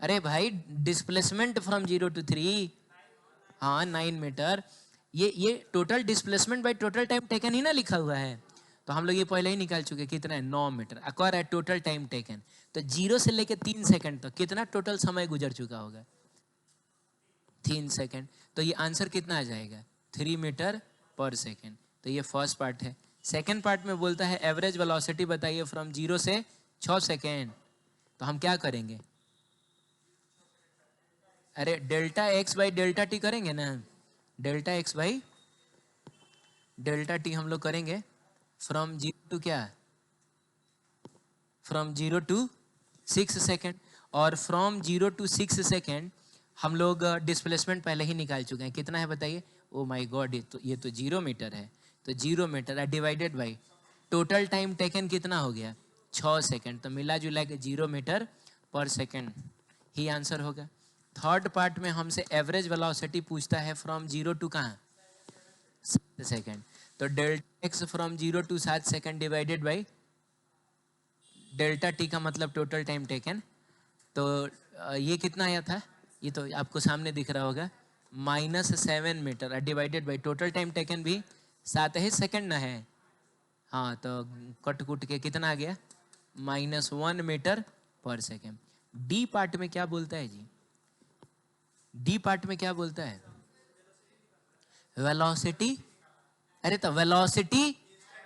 अरे भाई डिस्प्लेसमेंट फ्रॉम 0 to 3, हाँ 9 मीटर, ये total displacement bye total time taken ही ना लिखा हुआ है, तो हम लोग ये पहले ही निकाल चुके, कितना है 9 मीटर अक्वायर है टोटल टाइम टेकन। तो 0 से लेके 3 सेकंड तक कितना टोटल समय गुजर चुका होगा 3 सेकंड, तो ये आंसर कितना आ जाएगा 3 मीटर पर सेकंड। तो ये फर्स्ट पार्ट है। सेकेंड पार्ट में बोलता है एवरेज वेलोसिटी बताइए फ्रॉम 0 से 6 सेकेंड। तो हम क्या करेंगे? अरे delta x by delta T करेंगे ना, delta x by delta T हम लोग करेंगे फ्रॉम 0 टू क्या, फ्रॉम 0 टू 6 सेकेंड। और फ्रॉम 0 टू 6 सेकेंड हम लोग डिस्प्लेसमेंट पहले ही निकाल चुके हैं। कितना है बताइए? ओ माय गॉड, ये तो 0 मीटर है। तो 0 मीटर है divided by total time taken कितना हो गया? 6 सेकेंड। तो मिला जुला के 0 मीटर पर सेकेंड ही आंसर होगा। थर्ड पार्ट में हमसे एवरेज वेलोसिटी पूछता है फ्रॉम 0 टू कहाँ, 7 सेकेंड। तो delta x from 0 to 7 second divided by delta T का मतलब टोटल टाइम टेकन। तो ये कितना आया था? ये तो आपको सामने दिख रहा होगा, -7 metre divided by total time taken भी 7 ही सेकेंड ना है। हाँ, तो कट कुट के कितना आ गया? -1 मीटर पर सेकेंड। डी पार्ट में क्या बोलता है जी? डी पार्ट में क्या बोलता है? वेलोसिटी। अरे तो वेलोसिटी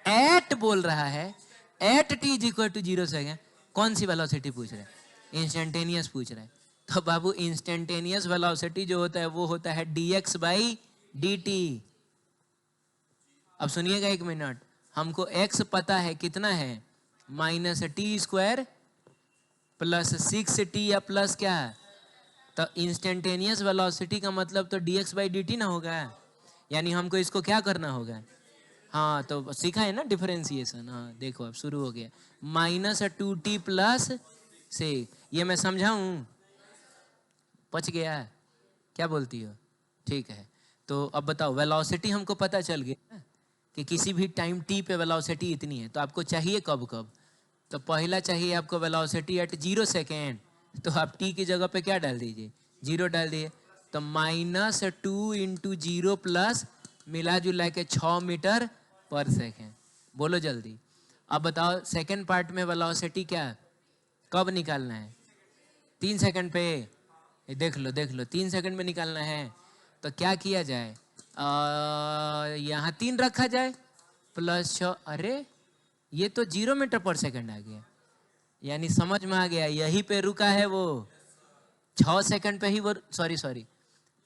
एट बोल रहा है, at T is equal to 0 second. कौन सी वेलोसिटी पूछ रहा है? इंस्टेंटेनियस पूछ रहा है। तो बाबू इंस्टेंटेनियस वेलोसिटी जो होता है वो होता है dx बाई dt। अब सुनिएगा एक मिनट, हमको x पता है कितना है, -t² प्लस 6t या प्लस क्या है? तो इंस्टेंटेनियस वेलोसिटी का मतलब तो dx बाई dt ना होगा। यानी हमको इसको क्या करना होगा? हाँ, तो सीखा है ना डिफरेंशिएशन। हाँ देखो अब शुरू हो गया, -2t प्लस 6। ये मैं समझाऊं? पच गया? क्या बोलती हो? ठीक है। तो अब बताओ, वेलोसिटी हमको पता चल गया कि किसी भी टाइम t पे वेलोसिटी इतनी है। तो आपको चाहिए कब कब? तो पहला चाहिए आपको वेलोसिटी एट 0 सेकेंड। तो आप t की जगह पे क्या डाल दीजिए? 0 डाल दिए। तो -2 इंटू 0 प्लस मिला जुला के 6 मीटर पर सेकेंड। बोलो जल्दी। अब बताओ सेकेंड पार्ट में वेलोसिटी क्या कब निकालना है? 3 सेकंड पे। देख लो देख लो, 3 सेकंड में निकालना है। तो क्या किया जाए, यहाँ 3 रखा जाए प्लस 6। अरे ये तो 0 मीटर पर सेकंड आ गया। यानी समझ में आ गया, यही पे रुका है वो 6 सेकंड पे ही वो, सॉरी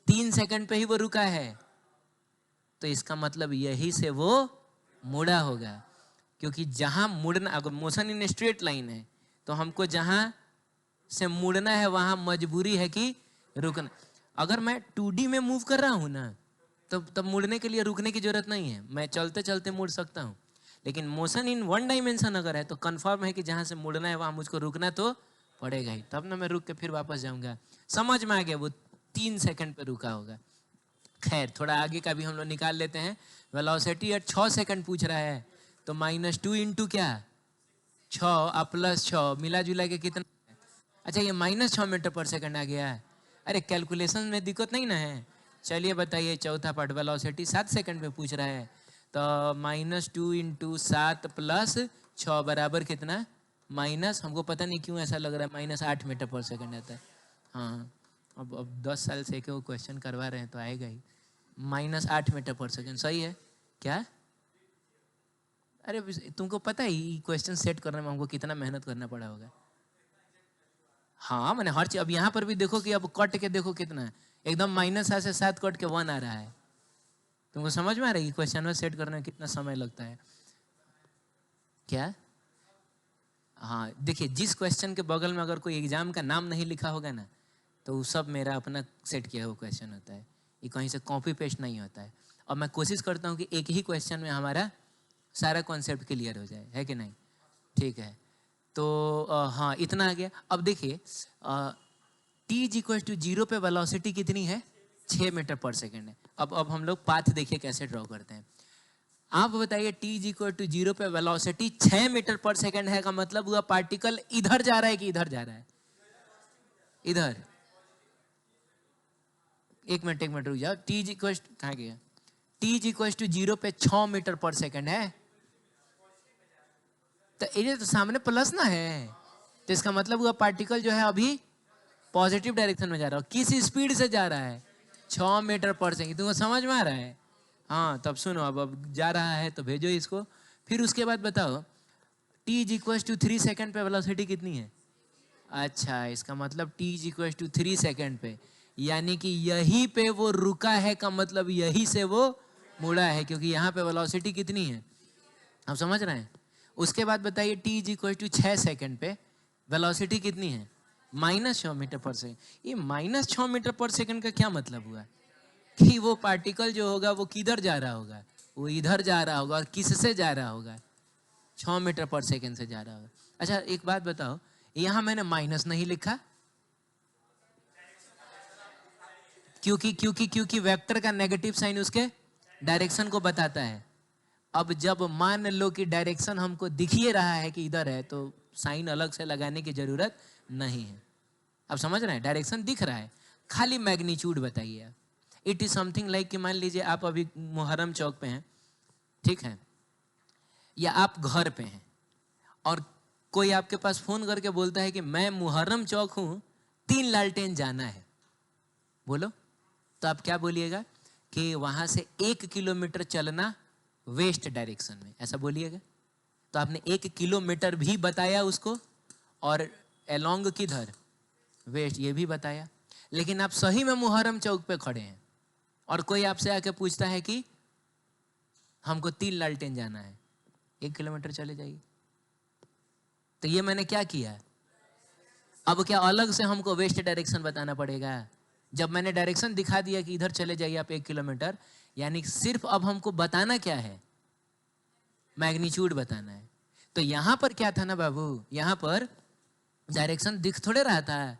3 सेकंड पे ही वो रुका है। तो इसका मतलब यही से वो मुड़ा होगा, क्योंकि जहां मुड़ना, अगर मोशन इन स्ट्रेट लाइन है तो हमको जहां से मुड़ना है वहां मजबूरी है कि रुकना। अगर मैं 2D में मूव कर रहा हूं ना, तो तब मुड़ने के लिए रुकने की जरूरत नहीं है, मैं चलते चलते मुड़ सकता हूं। लेकिन मोशन इन 1 डायमेंशन अगर है तो कंफर्म है कि जहां से मुड़ना है वहां मुझको रुकना तो पड़ेगा ही, तब ना मैं रुक के फिर वापस जाऊंगा। समझ में आ गया, वो 3 सेकंड पे रुका होगा। खैर थोड़ा आगे का भी हम लोग निकाल लेते हैं। वेलोसिटी एट 6 सेकंड पूछ रहा है, तो -2 इंटू क्या 6 और प्लस 6 मिला जुला के कितना? अच्छा ये -6 मीटर पर सेकंड आ गया है। अरे कैलकुलेशन में दिक्कत नहीं ना है? चलिए बताइए चौथा पार्ट, वेलोसिटी 7 सेकंड में पूछ रहा है। तो -2 इंटू 7 प्लस 6 बराबर कितना? माइनस, हमको पता नहीं क्यों ऐसा लग रहा है -8 मीटर पर सेकंड आता है। हाँ, अब 10 साल से वो क्वेश्चन करवा रहे हैं तो आएगा ही। -8 मीटर पर सेकंड सही है क्या? अरे तुमको पता है क्वेश्चन सेट करने में हमको कितना मेहनत करना पड़ा होगा? हाँ मैंने हर चीज, अब यहाँ पर भी देखो कि अब कट के देखो कितना है, एकदम -7 से 7 कट के 1 आ रहा है। तुमको समझ में आ रहा है कि क्वेश्चन में सेट करने में कितना समय लगता है? क्या? हाँ देखिए, जिस क्वेश्चन के बगल में अगर कोई एग्जाम का नाम नहीं लिखा होगा ना, तो वो सब मेरा अपना सेट किया हुआ क्वेश्चन होता है, ये कहीं से कॉपी पेस्ट नहीं होता है। और मैं कोशिश करता हूँ कि एक ही क्वेश्चन में हमारा सारा कॉन्सेप्ट क्लियर हो जाए, है कि नहीं? ठीक है। तो हाँ इतना आ गया। अब देखिए t इज इक्वल टू 0 पे वेलोसिटी कितनी है? 6 मीटर पर सेकंड है। अब हम लोग पाथ देखिए कैसे ड्रॉ करते हैं। आप बताइए t इज इक्वल टू 0 पे वेलोसिटी 6 मीटर पर सेकंड है, का मतलब हुआ पार्टिकल इधर जा रहा है कि इधर जा रहा है? इधर। एक मिनट रुक जाओ। t इज इक्वल कहाँ गया? t इज इक्वल टू 0 पे 6 मीटर पर सेकंड है, तो ये तो सामने प्लस ना है, तो इसका मतलब हुआ पार्टिकल जो है अभी पॉजिटिव डायरेक्शन में जा रहा है। किस स्पीड से जा रहा है? 6 मीटर पर सेकंड। तुमको समझ में आ रहा है? हाँ तब सुनो, अब जा रहा है तो भेजो इसको। फिर उसके बाद बताओ t is equal to 3 second पे वेलोसिटी कितनी है? अच्छा, इसका मतलब t is equal to 3 second पे, यानी कि यहीं पे वो रुका है का मतलब यहीं से वो मुड़ा है, क्योंकि यहाँ पे वेलोसिटी कितनी है, आप समझ रहे हैं? उसके बाद बताइए t is equal to 6 second पे वेलोसिटी कितनी है? -6 मीटर पर सेकेंड। ये -6 मीटर पर सेकेंड का क्या मतलब हुआ कि वो पार्टिकल जो होगा वो किधर जा रहा होगा? वो इधर जा रहा होगा। और किससे जा रहा होगा? 6 मीटर पर सेकेंड से जा रहा होगा। अच्छा एक बात बताओ, यहाँ मैंने माइनस नहीं लिखा क्योंकि वेक्टर का नेगेटिव साइन उसके डायरेक्शन को बताता है। अब जब मान लो कि डायरेक्शन हमको दिख ही रहा है कि इधर है, तो साइन अलग से लगाने की जरूरत नहीं है। आप समझ रहे हैं? डायरेक्शन दिख रहा है, खाली मैग्नीट्यूड बताइए आप। इट इज समथिंग लाइक कि मान लीजिए आप अभी मुहर्रम चौक पे हैं, ठीक है, या आप घर पे हैं और कोई आपके पास फोन करके बोलता है कि मैं मुहर्रम चौक हूं, 3 लालटेन जाना है, बोलो, तो आप क्या बोलिएगा? कि वहां से 1 किलोमीटर चलना वेस्ट डायरेक्शन में, ऐसा बोलिएगा। तो आपने 1 किलोमीटर भी बताया उसको और अलोंग किधर, वेस्ट, ये भी बताया। लेकिन आप सही में मुहर्रम चौक पे खड़े हैं और कोई आपसे आके पूछता है कि हमको 3 लालटेन जाना है, 1 किलोमीटर चले जाइए, तो ये मैंने क्या किया? अब क्या अलग से हमको वेस्ट डायरेक्शन बताना पड़ेगा? जब मैंने डायरेक्शन दिखा दिया कि इधर चले जाइए आप 1 किलोमीटर, यानी सिर्फ अब हमको बताना क्या है? मैग्नीट्यूड बताना है। तो यहां पर क्या था ना बाबू, यहां पर डायरेक्शन दिख थोड़े रहा था,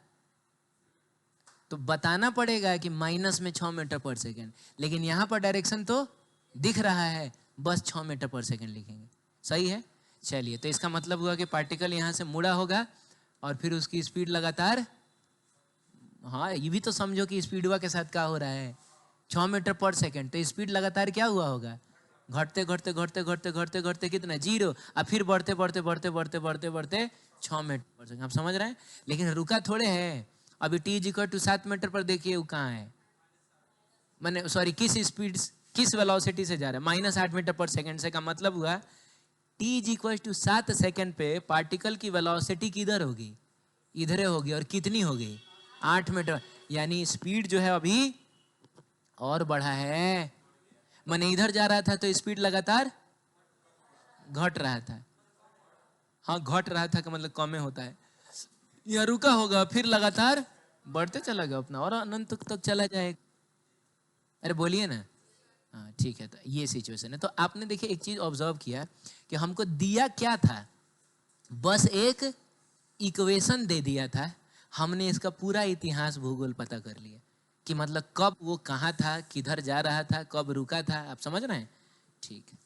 तो बताना पड़ेगा कि -6 मीटर पर सेकेंड, लेकिन यहां पर डायरेक्शन तो दिख रहा है, बस 6 मीटर पर सेकेंड लिखेंगे। सही है? चलिए, तो इसका मतलब हुआ कि पार्टिकल यहां से मुड़ा होगा और फिर उसकी स्पीड लगातार, हाँ ये भी तो समझो कि स्पीड के साथ क्या हो रहा है, 6 मीटर पर सेकेंड, तो स्पीड लगातार क्या हुआ होगा? घटते घटते घटते घटते घटते घटते कितना, 0, और फिर बढ़ते बढ़ते बढ़ते बढ़ते बढ़ते बढ़ते 6 मीटर पर सेकेंड। आप समझ रहे हैं? लेकिन रुका थोड़े है। अभी t is equal to 7 metre पर देखिए वो कहाँ है, मैंने सॉरी किस स्पीड, किस वेलोसिटी से जा रहा है, -8 मीटर पर सेकेंड से, का मतलब हुआ t is equal to 7 second पे पार्टिकल की वेलोसिटी किधर होगी? इधरे होगी। और कितनी होगी? 8 मीटर। यानी स्पीड जो है अभी और बढ़ा है। मैंने इधर जा रहा था तो स्पीड लगातार घट रहा था। हाँ घट रहा था का मतलब कम होता है। यह रुका होगा फिर लगातार बढ़ते चला गया अपना और अनंत तक चला जाएगा। अरे बोलिए ना। हाँ ठीक है, तो ये सिचुएशन है। तो आपने देखिए एक चीज ऑब्जर्व किया कि हमको दिया क्या था, बस एक इक्वेशन दे दिया था, हमने इसका पूरा इतिहास भूगोल पता कर लिया कि मतलब कब वो कहाँ था, किधर जा रहा था, कब रुका था। आप समझ रहे हैं? ठीक है।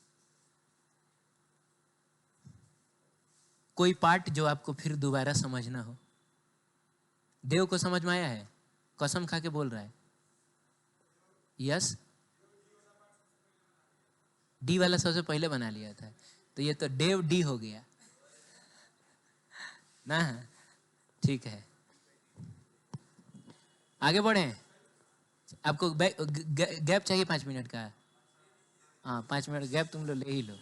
कोई पार्ट जो आपको फिर दोबारा समझना हो? देव को समझ में आया है? कसम खा के बोल रहा है यस। डी वाला सबसे पहले बना लिया था, तो ये तो डेव डी हो गया ना। ठीक है, आगे बढ़े। आपको गैप चाहिए 5 मिनट का? हाँ 5 मिनट गैप तुम लोग ले ही लो।